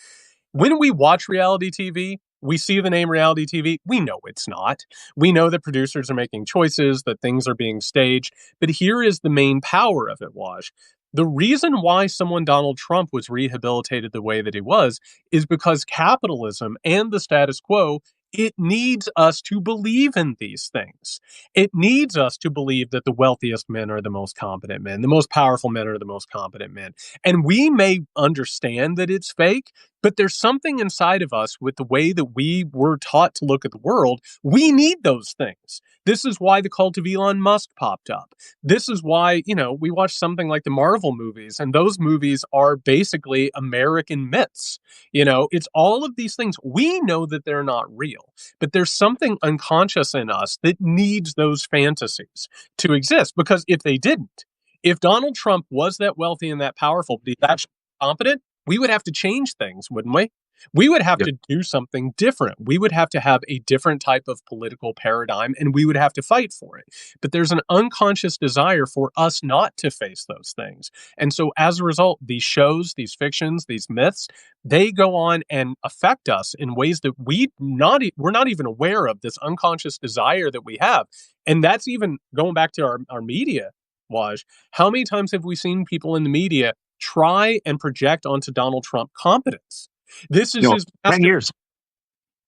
When we watch reality TV, we see the name reality TV. We know it's not. We know that producers are making choices, that things are being staged. But here is the main power of it, Waj. The reason why someone Donald Trump was rehabilitated the way that he was is because capitalism and the status quo, it needs us to believe in these things. It needs us to believe that the wealthiest men are the most competent men, the most powerful men are the most competent men. And we may understand that it's fake, but there's something inside of us with the way that we were taught to look at the world. We need those things. This is why the cult of Elon Musk popped up. This is why, we watch something like the Marvel movies, and those movies are basically American myths. It's all of these things. We know that they're not real, but there's something unconscious in us that needs those fantasies to exist, because if they didn't, if Donald Trump was that wealthy and that powerful, but he's actually competent, we would have to change things, wouldn't we? We would have Yep. to do something different. We would have to have a different type of political paradigm, and we would have to fight for it. But there's an unconscious desire for us not to face those things. And so as a result, these shows, these fictions, these myths, they go on and affect us in ways that we're not even aware of, this unconscious desire that we have. And that's even going back to our media, Waj. How many times have we seen people in the media try and project onto Donald Trump competence? This is his 10 years.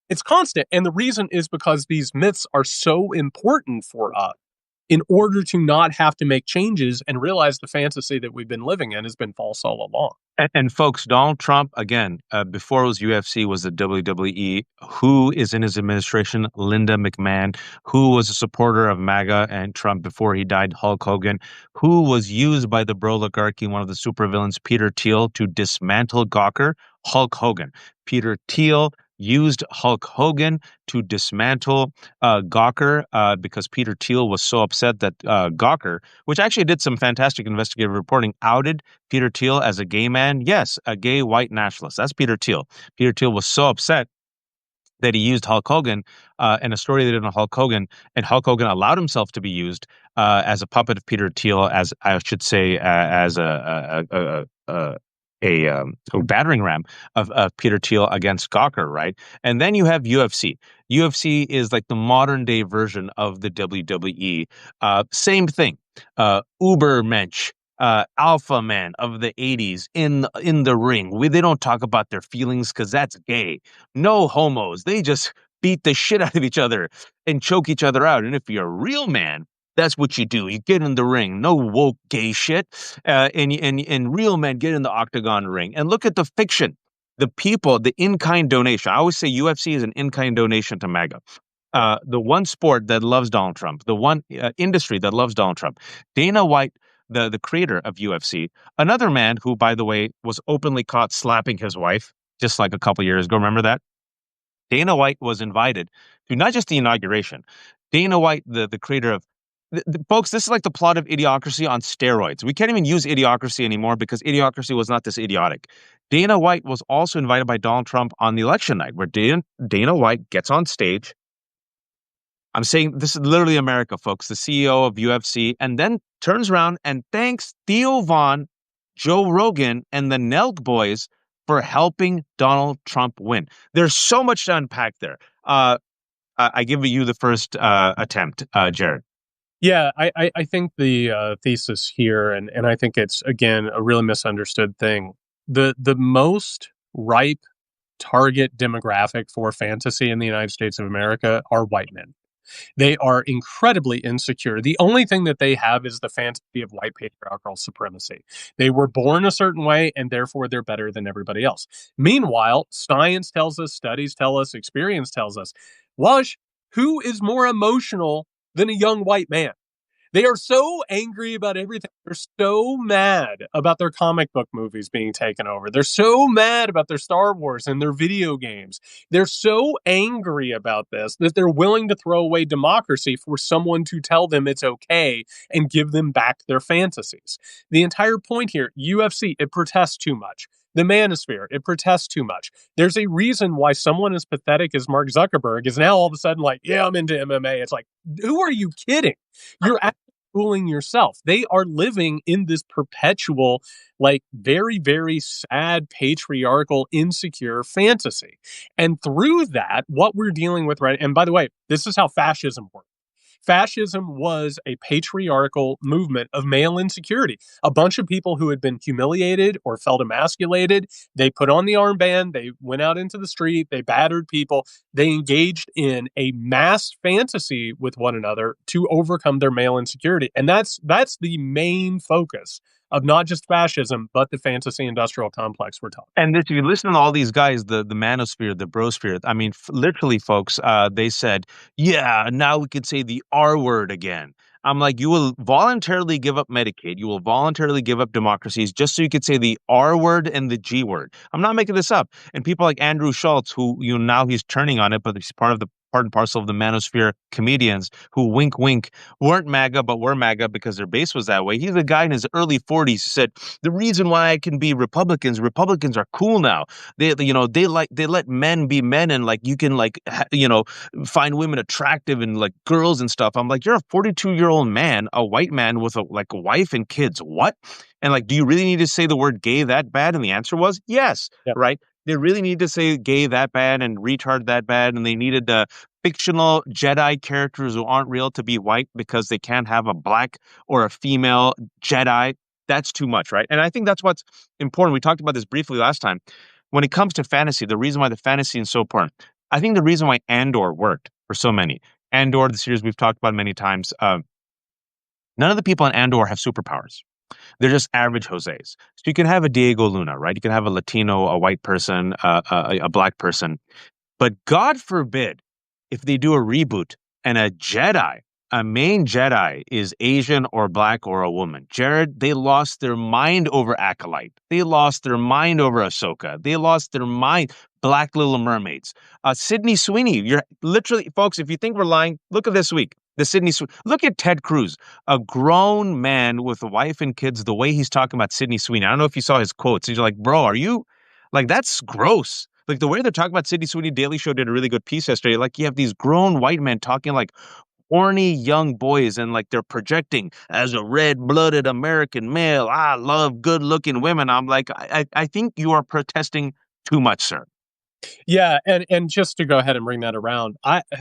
It's constant. And the reason is because these myths are so important for us in order to not have to make changes and realize the fantasy that we've been living in has been false all along. And folks, Donald Trump, again, before it was UFC, was the WWE. Who is in his administration? Linda McMahon. Who was a supporter of MAGA and Trump before he died? Hulk Hogan. Who was used by the Broligarchy, one of the supervillains, Peter Thiel, to dismantle Gawker? Hulk Hogan. Peter Thiel used Hulk Hogan to dismantle Gawker because Peter Thiel was so upset that Gawker, which actually did some fantastic investigative reporting, outed Peter Thiel as a gay man. Yes, a gay white nationalist. That's Peter Thiel. Peter Thiel was so upset that he used Hulk Hogan and a story they did on Hulk Hogan, and Hulk Hogan allowed himself to be used as a puppet of Peter Thiel, as I should say, as a battering ram of Peter Thiel against Gawker, right? And then you have UFC. UFC is like the modern day version of the WWE. Same thing. Ubermensch, alpha man of the 80s in the ring. They don't talk about their feelings because that's gay. No homos. They just beat the shit out of each other and choke each other out. And if you're a real man, that's what you do. You get in the ring. No woke gay shit. And real men get in the octagon ring. And look at the fiction. The people, the in-kind donation. I always say UFC is an in-kind donation to MAGA. The one sport that loves Donald Trump, the one industry that loves Donald Trump. Dana White, the creator of UFC, another man who, by the way, was openly caught slapping his wife just like a couple years ago. Remember that? Dana White was invited to not just the inauguration. Dana White, the creator of folks, this is like the plot of Idiocracy on steroids. We can't even use Idiocracy anymore because Idiocracy was not this idiotic. Dana White was also invited by Donald Trump on the election night, where Dana White gets on stage. I'm saying this is literally America, folks, the CEO of UFC, and then turns around and thanks Theo Vaughn, Joe Rogan, and the Nelk boys for helping Donald Trump win. There's so much to unpack there. I give you the first attempt, Jared. Yeah, I think the thesis here, and I think it's, again, a really misunderstood thing. The most ripe target demographic for fantasy in the United States of America are white men. They are incredibly insecure. The only thing that they have is the fantasy of white patriarchal supremacy. They were born a certain way, and therefore they're better than everybody else. Meanwhile, science tells us, studies tell us, experience tells us, Wash, who is more emotional than a young white man? They are so angry about everything. They're so mad about their comic book movies being taken over. They're so mad about their Star Wars and their video games. They're so angry about this that they're willing to throw away democracy for someone to tell them it's okay and give them back their fantasies. The entire point here, UFC, it protests too much. The manosphere, it protests too much. There's a reason why someone as pathetic as Mark Zuckerberg is now all of a sudden like, yeah, I'm into MMA. It's like, who are you kidding? You're fooling yourself. They are living in this perpetual, like, very, very sad, patriarchal, insecure fantasy. And through that, what we're dealing with, right? And by the way, this is how fascism works. Fascism was a patriarchal movement of male insecurity. A bunch of people who had been humiliated or felt emasculated, they put on the armband, they went out into the street, they battered people, they engaged in a mass fantasy with one another to overcome their male insecurity. And that's the main focus of not just fascism, but the fantasy industrial complex we're talking. And if you listen to all these guys, the manosphere, the brosphere, I mean, literally, folks, they said, yeah, now we could say the R word again. I'm like, you will voluntarily give up Medicaid. You will voluntarily give up democracies just so you could say the R word and the G word. I'm not making this up. And people like Andrew Schultz, who, now he's turning on it, but he's part and parcel of the manosphere comedians who wink, wink, weren't MAGA, but were MAGA because their base was that way. He's a guy in his early 40s who said, the reason why I can be Republicans are cool now. They let men be men, and like you can find women attractive and like girls and stuff. I'm like, you're a 42-year-old man, a white man with a wife and kids. What? And like, do you really need to say the word gay that bad? And the answer was yes. Yep. Right. They really need to say gay that bad and retard that bad, and they needed fictional Jedi characters who aren't real to be white because they can't have a black or a female Jedi. That's too much, right? And I think that's what's important. We talked about this briefly last time. When it comes to fantasy, the reason why the fantasy is so important, I think the reason why Andor worked for so many, Andor, the series we've talked about many times, none of the people in Andor have superpowers. They're just average Jose's. So you can have a Diego Luna, right? You can have a Latino, a white person, a black person. But God forbid if they do a reboot and a main Jedi is Asian or black or a woman. Jared, they lost their mind over Acolyte. They lost their mind over Ahsoka. They lost their mind. Black Little Mermaids. Sydney Sweeney. You're literally, folks, if you think we're lying, look at this week. Look at Ted Cruz, a grown man with a wife and kids, the way he's talking about Sydney Sweeney. I don't know if you saw his quotes. He's like, bro, are you, like, that's gross. Like the way they're talking about Sydney Sweeney, Daily Show did a really good piece yesterday. Like you have these grown white men talking like horny young boys, and like they're projecting as a red-blooded American male. I love good-looking women. I'm like, I think you are protesting too much, sir. Yeah, and just to go ahead and bring that around,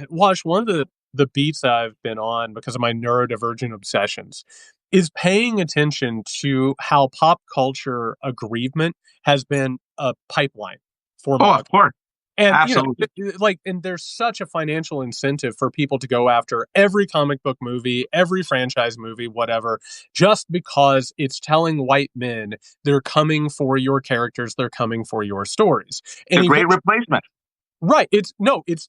one of the beats I've been on because of my neurodivergent obsessions is paying attention to how pop culture aggrievement has been a pipeline for Oh, MAGA. of course. And Absolutely. and there's such a financial incentive for people to go after every comic book movie, every franchise movie, whatever, just because it's telling white men they're coming for your characters, they're coming for your stories. The And great replacement. right, it's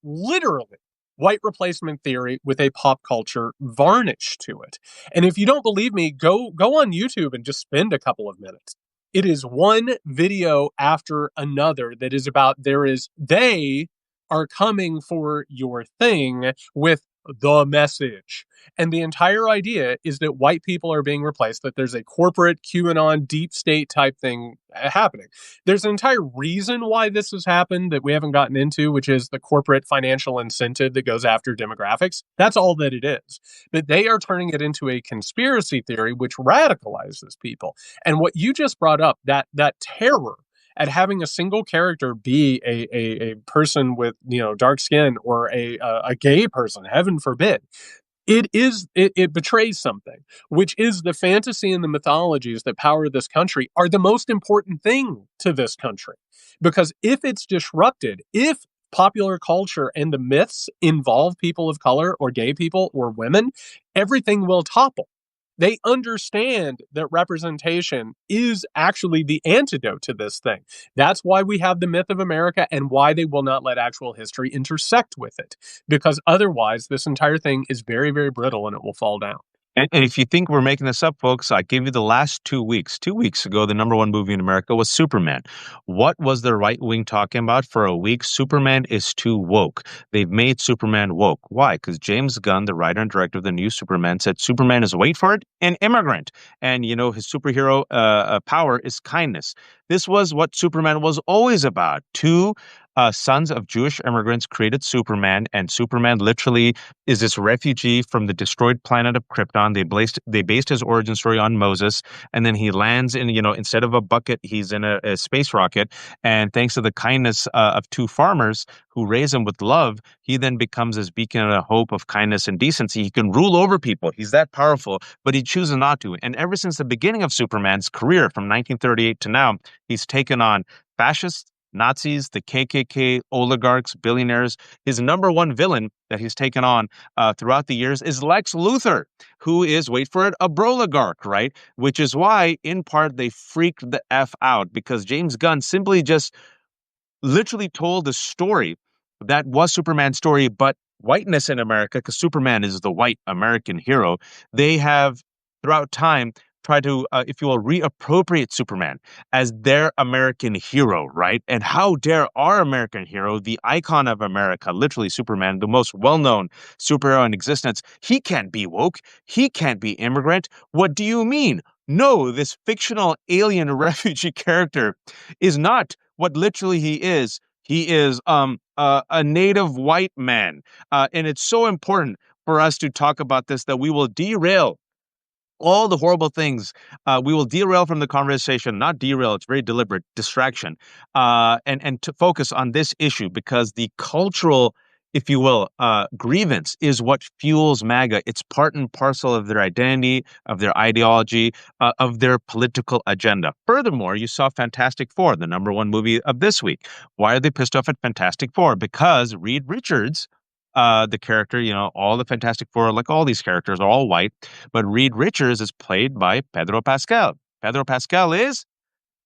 literally white replacement theory with a pop culture varnish to it. And if you don't believe me, go on YouTube and just spend a couple of minutes. It is one video after another that is about they are coming for your thing with the message. And the entire idea is that white people are being replaced, that there's a corporate QAnon deep state type thing happening. There's an entire reason why this has happened that we haven't gotten into, which is the corporate financial incentive that goes after demographics. That's all that it is. But they are turning it into a conspiracy theory, which radicalizes people. And what you just brought up, that terror at having a single character be a person with dark skin or a gay person, heaven forbid, it betrays something, which is the fantasy and the mythologies that power this country are the most important thing to this country. Because if it's disrupted, if popular culture and the myths involve people of color or gay people or women, everything will topple. They understand that representation is actually the antidote to this thing. That's why we have the myth of America and why they will not let actual history intersect with it. Because otherwise, this entire thing is very, very brittle and it will fall down. And if you think we're making this up, folks, I gave you the last 2 weeks. 2 weeks ago, the number one movie in America was Superman. What was the right wing talking about for a week? Superman is too woke. They've made Superman woke. Why? Because James Gunn, the writer and director of the new Superman, said Superman is, wait for it, an immigrant. And, his superhero power is kindness. This was what Superman was always about. Two sons of Jewish immigrants created Superman, and Superman literally is this refugee from the destroyed planet of Krypton. They based his origin story on Moses, and then he lands in, instead of a bucket, he's in a space rocket. And thanks to the kindness of two farmers who raise him with love, he then becomes this beacon of hope of kindness and decency. He can rule over people. He's that powerful, but he chooses not to. And ever since the beginning of Superman's career from 1938 to now, he's taken on fascists, Nazis, the KKK, oligarchs, billionaires. His number one villain that he's taken on throughout the years is Lex Luthor, who is, wait for it, a broligarch, right? Which is why, in part, they freaked the F out, because James Gunn simply just literally told the story that was Superman's story, but whiteness in America, because Superman is the white American hero, they have throughout time tried to, if you will, reappropriate Superman as their American hero, right? And how dare our American hero, the icon of America, literally Superman, the most well-known superhero in existence, he can't be woke, he can't be immigrant. What do you mean? No, this fictional alien refugee character is not what literally he is. He is a native white man. And it's so important for us to talk about this that we will derail all the horrible things. We will derail from the conversation, not derail, it's very deliberate, distraction, and to focus on this issue, because the cultural, if you will, grievance is what fuels MAGA. It's part and parcel of their identity, of their ideology, of their political agenda. Furthermore, you saw Fantastic Four, the number one movie of this week. Why are they pissed off at Fantastic Four? Because Reed Richards, the character, all the Fantastic Four, like all these characters, are all white, but Reed Richards is played by Pedro Pascal. Pedro Pascal is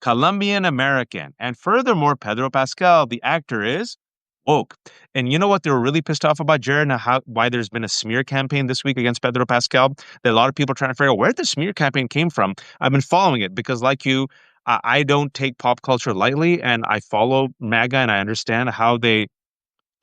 Colombian American. And furthermore, Pedro Pascal, the actor, is woke. And you know what they were really pissed off about, Jared, and why there's been a smear campaign this week against Pedro Pascal? That a lot of people are trying to figure out where the smear campaign came from. I've been following it because, like you, I don't take pop culture lightly, and I follow MAGA, and I understand how they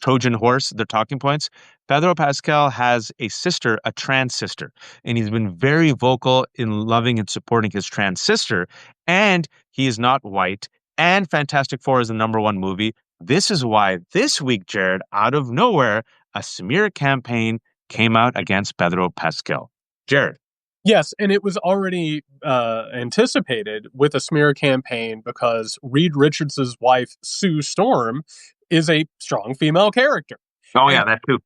Trojan horse, their talking points. Pedro Pascal has a sister, a trans sister, and he's been very vocal in loving and supporting his trans sister. And he is not white. And Fantastic Four is the number one movie. This is why this week, Jared, out of nowhere, a smear campaign came out against Pedro Pascal. Jared. Yes, and it was already anticipated with a smear campaign because Reed Richards' wife, Sue Storm, is a strong female character. Oh, yeah, And that too.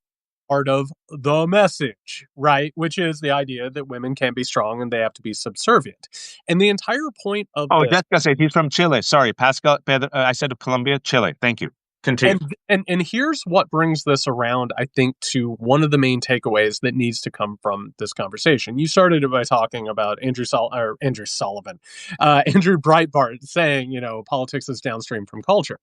part of the message, right? Which is the idea that women can be strong and they have to be subservient. And the entire point of Oh, this, Jessica said he's from Chile. Sorry, Pascal. I said Colombia, Chile. Thank you. Continue. and here's what brings this around, I think, to one of the main takeaways that needs to come from this conversation. You started it by talking about Andrew Sullivan, Andrew Breitbart saying, politics is downstream from culture.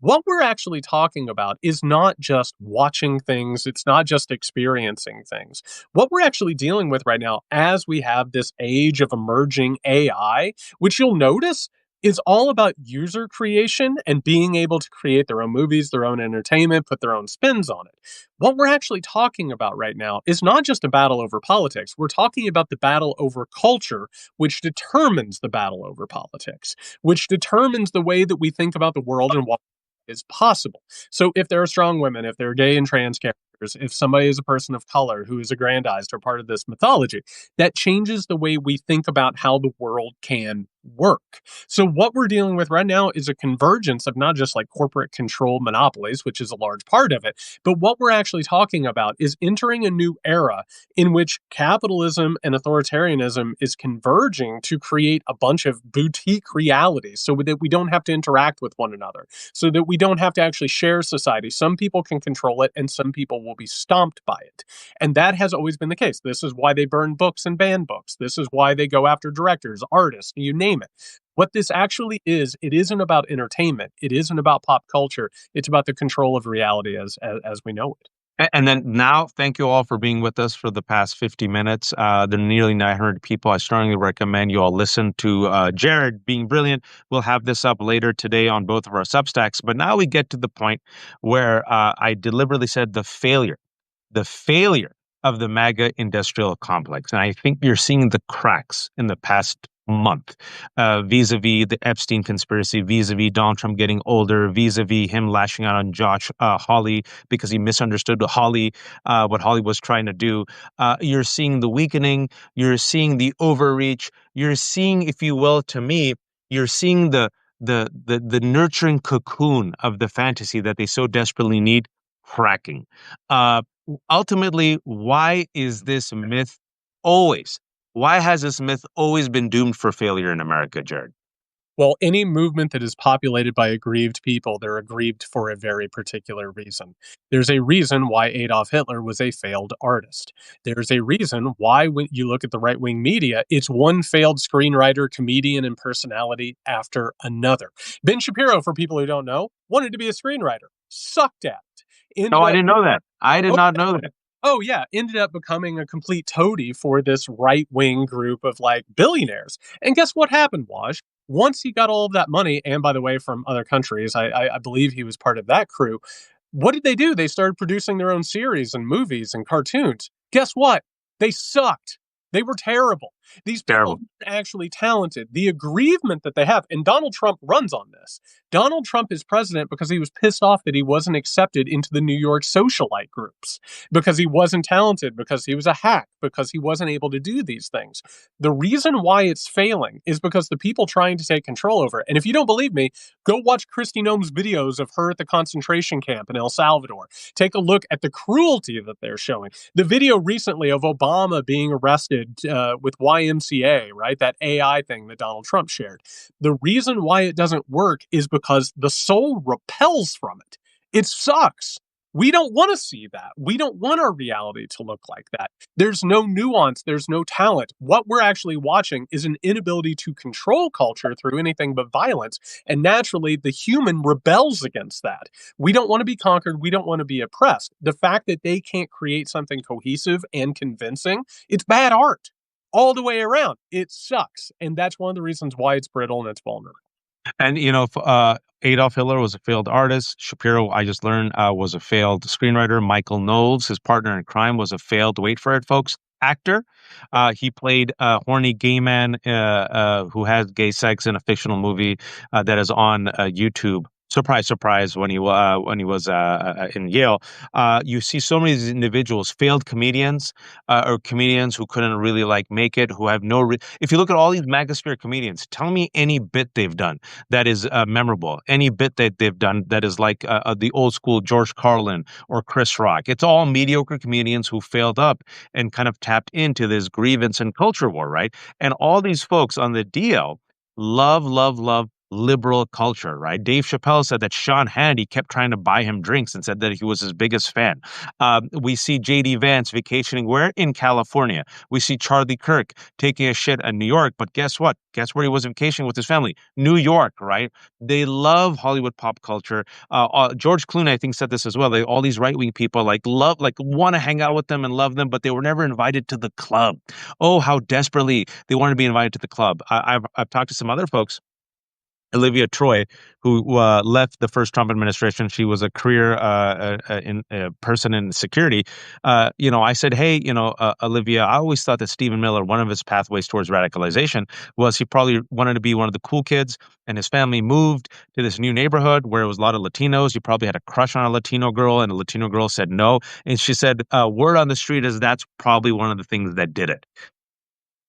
What we're actually talking about is not just watching things, it's not just experiencing things. What we're actually dealing with right now, as we have this age of emerging AI, which you'll notice is all about user creation and being able to create their own movies, their own entertainment, put their own spins on it. What we're actually talking about right now is not just a battle over politics. We're talking about the battle over culture, which determines the battle over politics, which determines the way that we think about the world and what is possible. So if there are strong women, if there are gay and trans characters, if somebody is a person of color who is aggrandized or part of this mythology, that changes the way we think about how the world can work. So what we're dealing with right now is a convergence of not just like corporate control monopolies, which is a large part of it, but what we're actually talking about is entering a new era in which capitalism and authoritarianism is converging to create a bunch of boutique realities so that we don't have to interact with one another, so that we don't have to actually share society. Some people can control it and some people will be stomped by it. And that has always been the case. This is why they burn books and ban books. This is why they go after directors, artists, you name it. What this actually is, it isn't about entertainment. It isn't about pop culture. It's about the control of reality as we know it. And then now, thank you all for being with us for the past 50 minutes. There are nearly 900 people. I strongly recommend you all listen to Jared being brilliant. We'll have this up later today on both of our Substacks. But now we get to the point where I deliberately said the failure of the MAGA industrial complex. And I think you're seeing the cracks in the past month, vis-a-vis the Epstein conspiracy, vis-a-vis Donald Trump getting older, vis-a-vis him lashing out on Josh Hawley because he misunderstood what Hawley was trying to do. You're seeing the weakening. You're seeing the overreach. You're seeing, if you will, to me, you're seeing the nurturing cocoon of the fantasy that they so desperately need cracking. Uh, Ultimately, why is this myth always? Why has this myth always been doomed for failure in America, Jared? Well, any movement that is populated by aggrieved people, they're aggrieved for a very particular reason. There's a reason why Adolf Hitler was a failed artist. There's a reason why, when you look at the right wing media, it's one failed screenwriter, comedian, and personality after another. Ben Shapiro, for people who don't know, wanted to be a screenwriter, sucked at it, No, ended I up didn't know that. I did not know that. Oh yeah, ended up becoming a complete toady for this right-wing group of like billionaires. And guess what happened, Waj? Once he got all of that money, and by the way, from other countries, I believe he was part of that crew. What did they do? They started producing their own series and movies and cartoons. Guess what? They sucked. They were terrible. These people Terrible. are actually talented. The aggrievement that they have, and Donald Trump runs on this. Donald Trump is president because he was pissed off that he wasn't accepted into the New York socialite groups, because he wasn't talented, because he was a hack, because he wasn't able to do these things. The reason why it's failing is because the people trying to take control over it. And if you don't believe me, go watch Kristi Noem's videos of her at the concentration camp in El Salvador. Take a look at the cruelty that they're showing. The video recently of Obama being arrested with YMCA, right? That AI thing that Donald Trump shared. The reason why it doesn't work is because the soul repels from it. It sucks. We don't want to see that. We don't want our reality to look like that. There's no nuance. There's no talent. What we're actually watching is an inability to control culture through anything but violence. And naturally, the human rebels against that. We don't want to be conquered. We don't want to be oppressed. The fact that they can't create something cohesive and convincing, it's bad art all the way around. It sucks. And that's one of the reasons why it's brittle and it's vulnerable. And Adolf Hitler was a failed artist. Shapiro, I just learned, was a failed screenwriter. Michael Knowles, his partner in crime, was a failed, wait for it, folks, actor. He played a horny gay man who has gay sex in a fictional movie that is on YouTube. Surprise, surprise! When he was in Yale, you see so many of these individuals, failed comedians, or comedians who couldn't really like make it, who have no. If you look at all these magasphere comedians, tell me any bit they've done that is memorable. Any bit that they've done that is like the old school George Carlin or Chris Rock. It's all mediocre comedians who failed up and kind of tapped into this grievance and culture war, right? And all these folks on the DL love, love, love liberal culture, right? Dave Chappelle said that Sean Hannity kept trying to buy him drinks and said that he was his biggest fan. We see J.D. Vance vacationing where? In California. We see Charlie Kirk taking a shit in New York, but guess what? Guess where he was vacationing with his family? New York, right? They love Hollywood pop culture. George Clooney, I think, said this as well. All these right-wing people want to hang out with them and love them, but they were never invited to the club. Oh, how desperately they want to be invited to the club. I've talked to some other folks. Olivia Troy, who left the first Trump administration. She was a career person in security. I said, hey, Olivia, I always thought that Stephen Miller, one of his pathways towards radicalization was he probably wanted to be one of the cool kids, and his family moved to this new neighborhood where it was a lot of Latinos. He probably had a crush on a Latino girl, and a Latino girl said no. And she said, word on the street is that's probably one of the things that did it.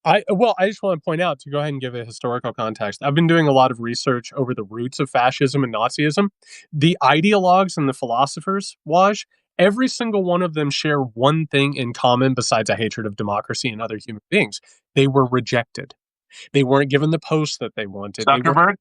I just want to point out, to go ahead and give a historical context. I've been doing a lot of research over the roots of fascism and Nazism. The ideologues and the philosophers, Waj, every single one of them share one thing in common besides a hatred of democracy and other human beings. They were rejected. They weren't given the posts that they wanted. They weren't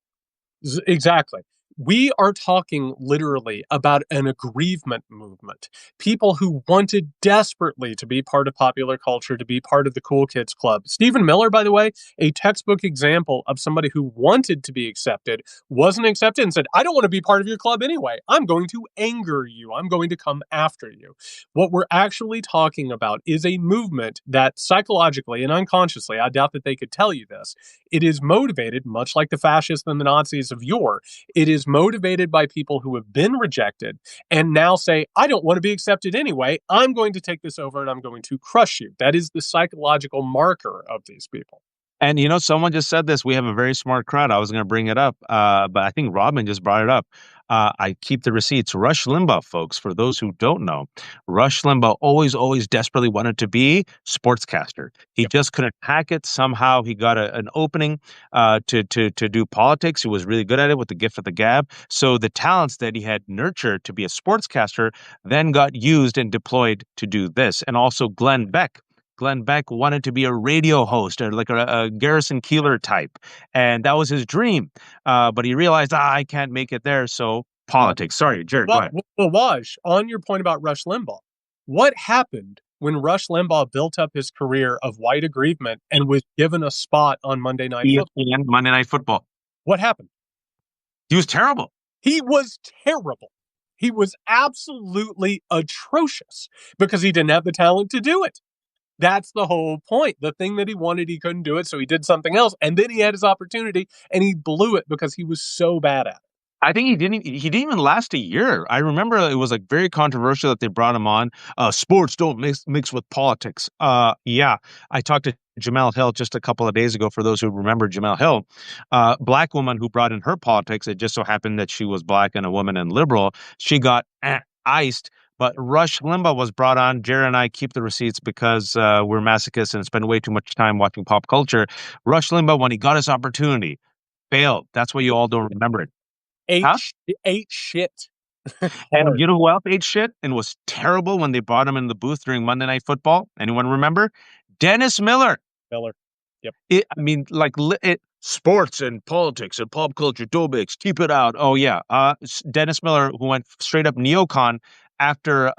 Zuckerberg. Exactly. We are talking literally about an aggrievement movement. People who wanted desperately to be part of popular culture, to be part of the cool kids club. Stephen Miller, by the way, a textbook example of somebody who wanted to be accepted, wasn't accepted, and said, I don't want to be part of your club anyway. I'm going to anger you. I'm going to come after you. What we're actually talking about is a movement that psychologically and unconsciously, I doubt that they could tell you this, it is motivated, much like the fascists and the Nazis of yore, it is motivated by people who have been rejected and now say, I don't want to be accepted anyway. I'm going to take this over and I'm going to crush you. That is the psychological marker of these people. And someone just said this. We have a very smart crowd. I was going to bring it up, but I think Robin just brought it up. I keep the receipts. Rush Limbaugh, folks, for those who don't know, Rush Limbaugh always desperately wanted to be sportscaster. He Yep. just couldn't hack it. Somehow he got an opening to do politics. He was really good at it with the gift of the gab. So the talents that he had nurtured to be a sportscaster then got used and deployed to do this. And also Glenn Beck. Glenn Beck wanted to be a radio host or like a Garrison Keillor type. And that was his dream. But he realized, I can't make it there. So politics. Sorry, Jared, go Well, ahead. well, Waj, on your point about Rush Limbaugh, what happened when Rush Limbaugh built up his career of white aggrievement and was given a spot on Monday Night Football? ESPN, Monday Night Football. What happened? He was terrible. He was terrible. He was absolutely atrocious because he didn't have the talent to do it. That's the whole point. The thing that he wanted, he couldn't do it, so he did something else. And then he had his opportunity and he blew it because he was so bad at it. I think he didn't even last a year. I remember it was like very controversial that they brought him on. Sports don't mix with politics. Yeah. I talked to Jamel Hill just a couple of days ago, for those who remember Jamel Hill, black woman who brought in her politics. It just so happened that she was black and a woman and liberal. She got iced. But Rush Limbaugh was brought on. Jared and I keep the receipts because we're masochists and spend way too much time watching pop culture. Rush Limbaugh, when he got his opportunity, failed. That's why you all don't remember it. Ate, Huh? ate shit. And Hard. you know who else ate shit and was terrible when they brought him in the booth during Monday Night Football? Anyone remember? Dennis Miller. Miller. Yep. Sports and politics and pop culture, don't mix. Keep it out. Oh, yeah. Dennis Miller, who went straight up neocon after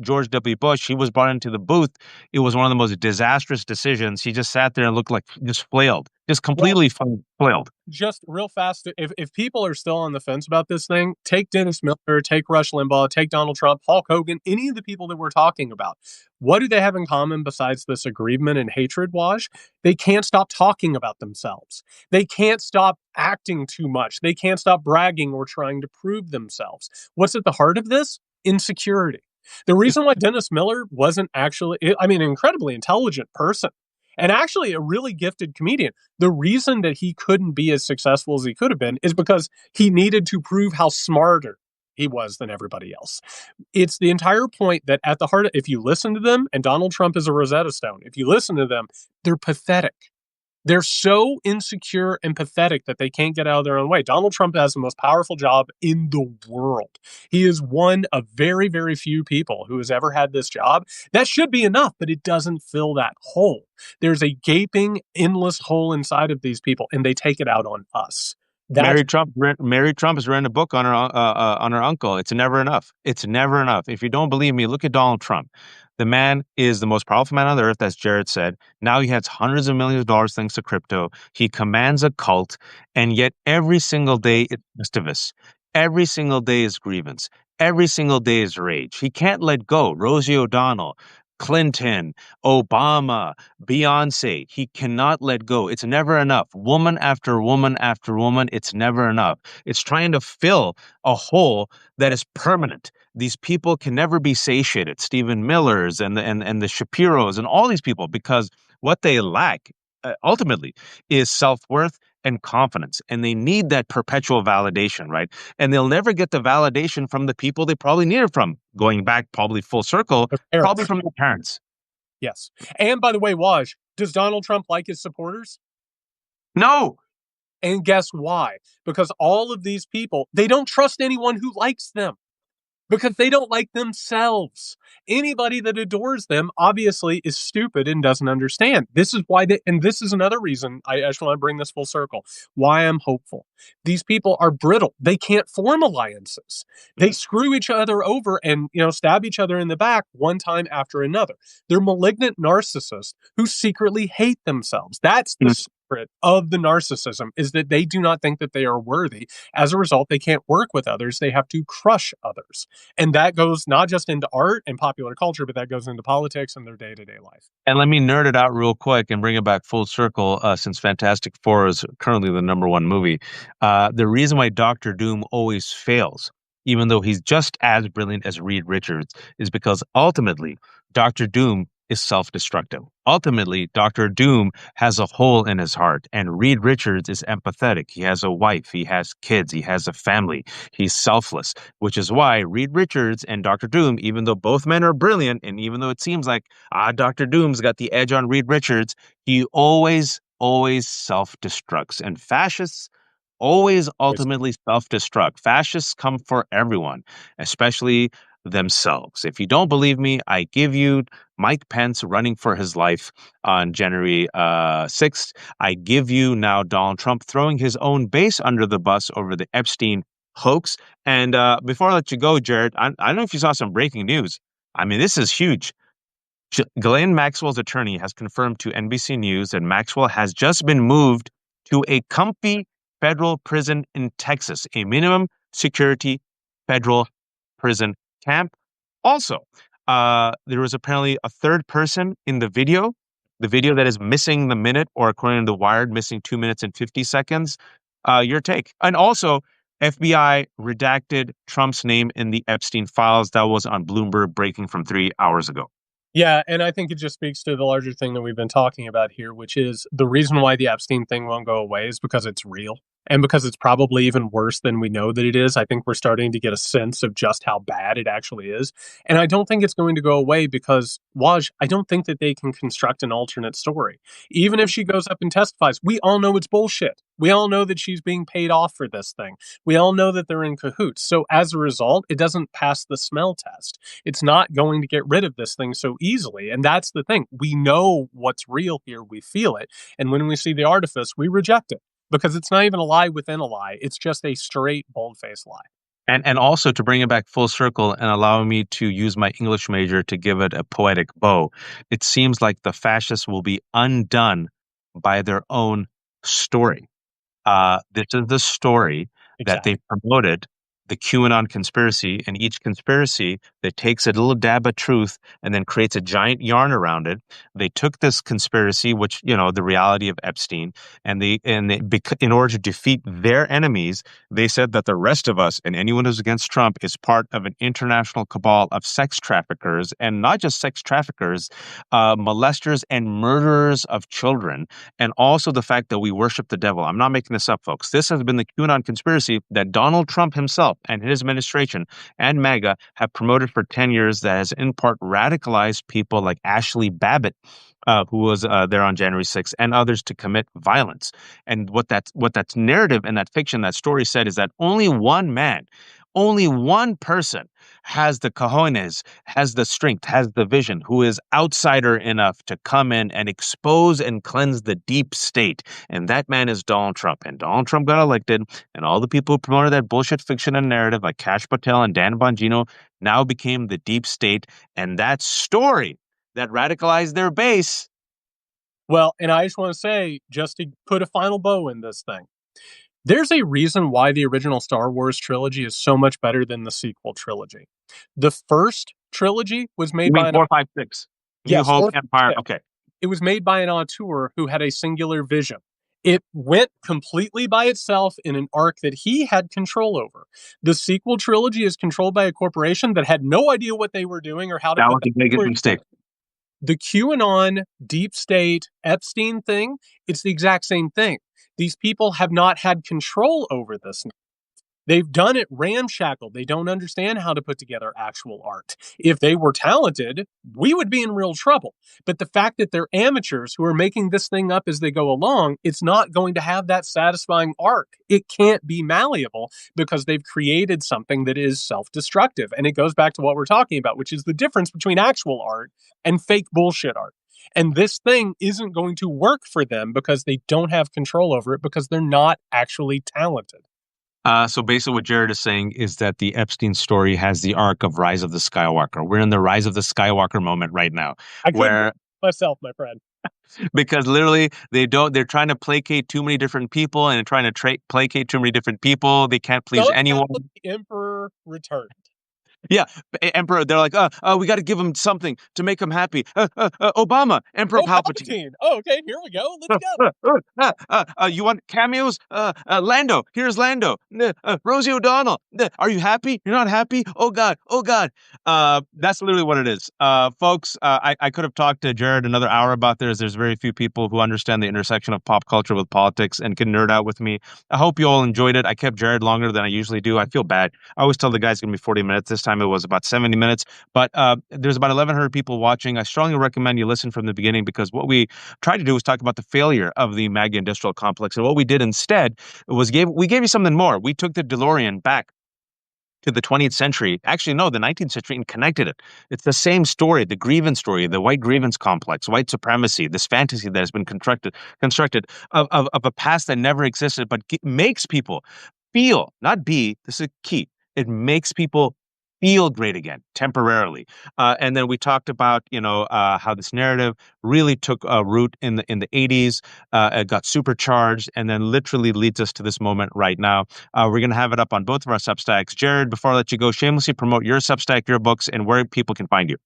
George W. Bush, he was brought into the booth. It was one of the most disastrous decisions. He just sat there and looked like just flailed, just Well, completely flailed. just real fast, if people are still on the fence about this thing, take Dennis Miller, take Rush Limbaugh, take Donald Trump, Hulk Hogan, any of the people that we're talking about. What do they have in common besides this aggrievement and hatred, Waj? They can't stop talking about themselves. They can't stop acting too much. They can't stop bragging or trying to prove themselves. What's at the heart of this? Insecurity. The reason why Dennis Miller wasn't actually, I mean, an incredibly intelligent person and actually a really gifted comedian, the reason that he couldn't be as successful as he could have been is because he needed to prove how smarter he was than everybody else. It's the entire point that at the heart of, if you listen to them, and Donald Trump is a Rosetta Stone, if you listen to them, they're pathetic. They're so insecure and pathetic that they can't get out of their own way. Donald Trump has the most powerful job in the world. He is one of very, very few people who has ever had this job. That should be enough, but it doesn't fill that hole. There's a gaping, endless hole inside of these people, and they take it out on us. That's Mary Trump has written a book on her uncle. It's never enough. It's never enough. If you don't believe me, look at Donald Trump. The man is the most powerful man on the earth, as Jared said. Now he has hundreds of millions of dollars thanks to crypto. He commands a cult, and yet every single day it's mischievous. Every single day is grievance. Every single day is rage. He can't let go. Rosie O'Donnell, Clinton, Obama, Beyonce. He cannot let go. It's never enough. Woman after woman after woman, it's never enough. It's trying to fill a hole that is permanent. These people can never be satiated. Stephen Millers and the Shapiros and all these people, because what they lack ultimately is self-worth and confidence, and they need that perpetual validation, right? And they'll never get the validation from the people they probably need it from. Going back probably full circle, their probably parents. from their parents. Yes. And by the way, Waj, Does Donald Trump like his supporters? No. And guess why? Because all of these people, they don't trust anyone who likes them because they don't like themselves. Anybody that adores them obviously is stupid and doesn't understand. This is why and this is another reason I just want to bring this full circle. Why I'm hopeful. These people are brittle. They can't form alliances. They screw each other over and stab each other in the back one time after another. They're malignant narcissists who secretly hate themselves. That's the secret of the narcissism, is that they do not think that they are worthy. As a result, they can't work with others. They have to crush others. And that goes not just into art and popular culture, but that goes into politics and their day-to-day life. And let me nerd it out real quick and bring it back full circle, since Fantastic Four is currently the #1 movie. The reason why Doctor Doom always fails, even though he's just as brilliant as Reed Richards, is because ultimately Doctor Doom is self-destructive. Ultimately, Doctor Doom has a hole in his heart, and Reed Richards is empathetic. He has a wife, he has kids, he has a family, he's selfless, which is why Reed Richards and Doctor Doom, even though both men are brilliant, and even though it seems like Dr. Doom's got the edge on Reed Richards, he always self-destructs. And fascists always ultimately self-destruct. Fascists come for everyone, especially themselves. If you don't believe me, I give you Mike Pence running for his life on January 6th. I give you now Donald Trump throwing his own base under the bus over the Epstein hoax. And before I let you go, Jared, I don't know if you saw some breaking news. I mean, this is huge. Ghislaine Maxwell's attorney has confirmed to NBC News that Maxwell has just been moved to a comfy federal prison in Texas, a minimum security federal prison camp. Also, there was apparently a third person in the video that is missing the minute, or according to The Wired, missing 2 minutes and 50 seconds. Your take. And also, FBI redacted Trump's name in the Epstein files. That was on Bloomberg, breaking from 3 hours ago. Yeah, and I think it just speaks to the larger thing that we've been talking about here, which is the reason why the Epstein thing won't go away is because it's real. And because it's probably even worse than we know that it is. I think we're starting to get a sense of just how bad it actually is. And I don't think it's going to go away because, Waj, I don't think that they can construct an alternate story. Even if she goes up and testifies, we all know it's bullshit. We all know that she's being paid off for this thing. We all know that they're in cahoots. So as a result, it doesn't pass the smell test. It's not going to get rid of this thing so easily. And that's the thing. We know what's real here. We feel it. And when we see the artifice, we reject it because it's not even a lie within a lie. It's just a straight, bold-faced lie. And also, to bring it back full circle and allow me to use my English major to give it a poetic bow, it seems like the fascists will be undone by their own story. This is the story that Exactly. they promoted, the QAnon conspiracy, and each conspiracy that takes a little dab of truth and then creates a giant yarn around it. They took this conspiracy, which, the reality of Epstein, in order to defeat their enemies, they said that the rest of us and anyone who's against Trump is part of an international cabal of sex traffickers, and not just sex traffickers, molesters and murderers of children, and also the fact that we worship the devil. I'm not making this up, folks. This has been the QAnon conspiracy that Donald Trump himself and his administration and MAGA have promoted for 10 years, that has in part radicalized people like Ashley Babbitt, who was there on January 6th, and others to commit violence. And what that's narrative and that fiction, that story said, is that only one man, only one person has the cojones, has the strength, has the vision, who is outsider enough to come in and expose and cleanse the deep state. And that man is Donald Trump. And Donald Trump got elected, and all the people who promoted that bullshit fiction and narrative, like Kash Patel and Dan Bongino, now became the deep state. And that story that radicalized their base. Well, and I just want to say, just to put a final bow in this thing, there's a reason why the original Star Wars trilogy is so much better than the sequel trilogy. The first trilogy was You made mean by 4, 5, 6? New yes, Hope, 4, 5, Empire. 6. Okay. It was made by an auteur who had a singular vision. It went completely by itself in an arc that he had control over. The sequel trilogy is controlled by a corporation that had no idea what they were doing or how to That put was that the biggest story mistake. together. The QAnon, deep state, Epstein thing, it's the exact same thing. These people have not had control over this. They've done it ramshackle. They don't understand how to put together actual art. If they were talented, we would be in real trouble. But the fact that they're amateurs who are making this thing up as they go along, it's not going to have that satisfying arc. It can't be malleable because they've created something that is self-destructive. And it goes back to what we're talking about, which is the difference between actual art and fake bullshit art. And this thing isn't going to work for them because they don't have control over it because they're not actually talented. So basically, what Jared is saying is that the Epstein story has the arc of Rise of the Skywalker. We're in the Rise of the Skywalker moment right now, I couldn't where myself, my friend. because literally they're trying to placate too many different people and trying to placate too many different people. They can't please anyone. The Emperor returned. Yeah, Emperor. They're like, we got to give him something to make him happy. Obama, Emperor Oh, Palpatine. Palpatine. Oh, okay, here we go. Let's go. You want cameos? Lando. Here's Lando. Rosie O'Donnell. Are you happy? You're not happy? Oh God. Oh God. That's literally what it is. Folks, I could have talked to Jared another hour about this. There's very few people who understand the intersection of pop culture with politics and can nerd out with me. I hope you all enjoyed it. I kept Jared longer than I usually do. I feel bad. I always tell the guys it's going to be 40 minutes. This time it was about 70 minutes. But there's about 1,100 people watching. I strongly recommend you listen from the beginning because what we tried to do was talk about the failure of the MAGA industrial complex. And what we did instead was we gave you something more. We took the DeLorean back to the 20th century, actually, no, the 19th century, and connected it. It's the same story, the grievance story, the white grievance complex, white supremacy, this fantasy that has been constructed of a past that never existed, but makes people feel, not be, this is key, it makes people feel great again temporarily. And then we talked about, how this narrative really took root in the 80s, it got supercharged, and then literally leads us to this moment right now. We're going to have it up on both of our Substacks. Jared, before I let you go, shamelessly promote your Substack, your books, and where people can find you.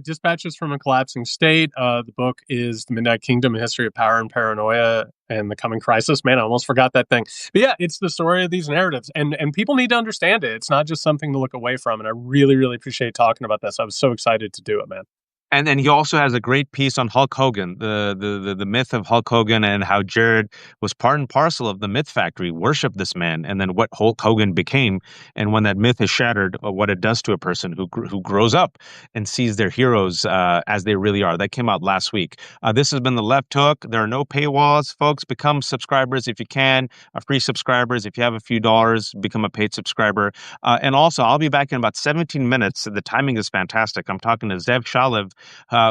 Dispatches from a Collapsing State. The book is The Midnight Kingdom, A History of Power and Paranoia and the Coming Crisis. Man, I almost forgot that thing. But yeah, it's the story of these narratives. And people need to understand it. It's not just something to look away from. And I really, really appreciate talking about this. I was so excited to do it, man. And then he also has a great piece on Hulk Hogan, the myth of Hulk Hogan, and how Jared was part and parcel of the myth factory, worshipped this man, and then what Hulk Hogan became, and when that myth is shattered, what it does to a person who grows up and sees their heroes as they really are. That came out last week. This has been The Left Hook. There are no paywalls, folks. Become subscribers if you can. Free subscribers. If you have a few dollars, become a paid subscriber. And also, I'll be back in about 17 minutes. The timing is fantastic. I'm talking to Zev Shalev,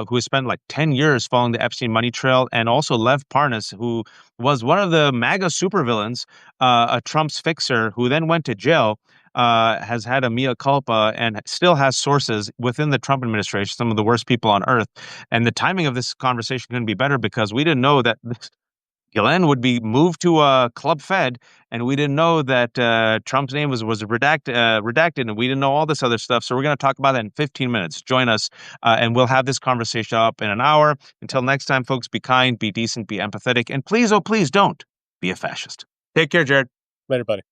who has spent like 10 years following the Epstein money trail, and also Lev Parnas, who was one of the MAGA supervillains, a Trump's fixer, who then went to jail, has had a mea culpa, and still has sources within the Trump administration, some of the worst people on earth. And the timing of this conversation couldn't be better because we didn't know that Ghislaine would be moved to Club Fed, and we didn't know that Trump's name was redacted, and we didn't know all this other stuff. So we're going to talk about that in 15 minutes. Join us, and we'll have this conversation up in an hour. Until next time, folks, be kind, be decent, be empathetic, and please, oh, please don't be a fascist. Take care, Jared. Later, buddy.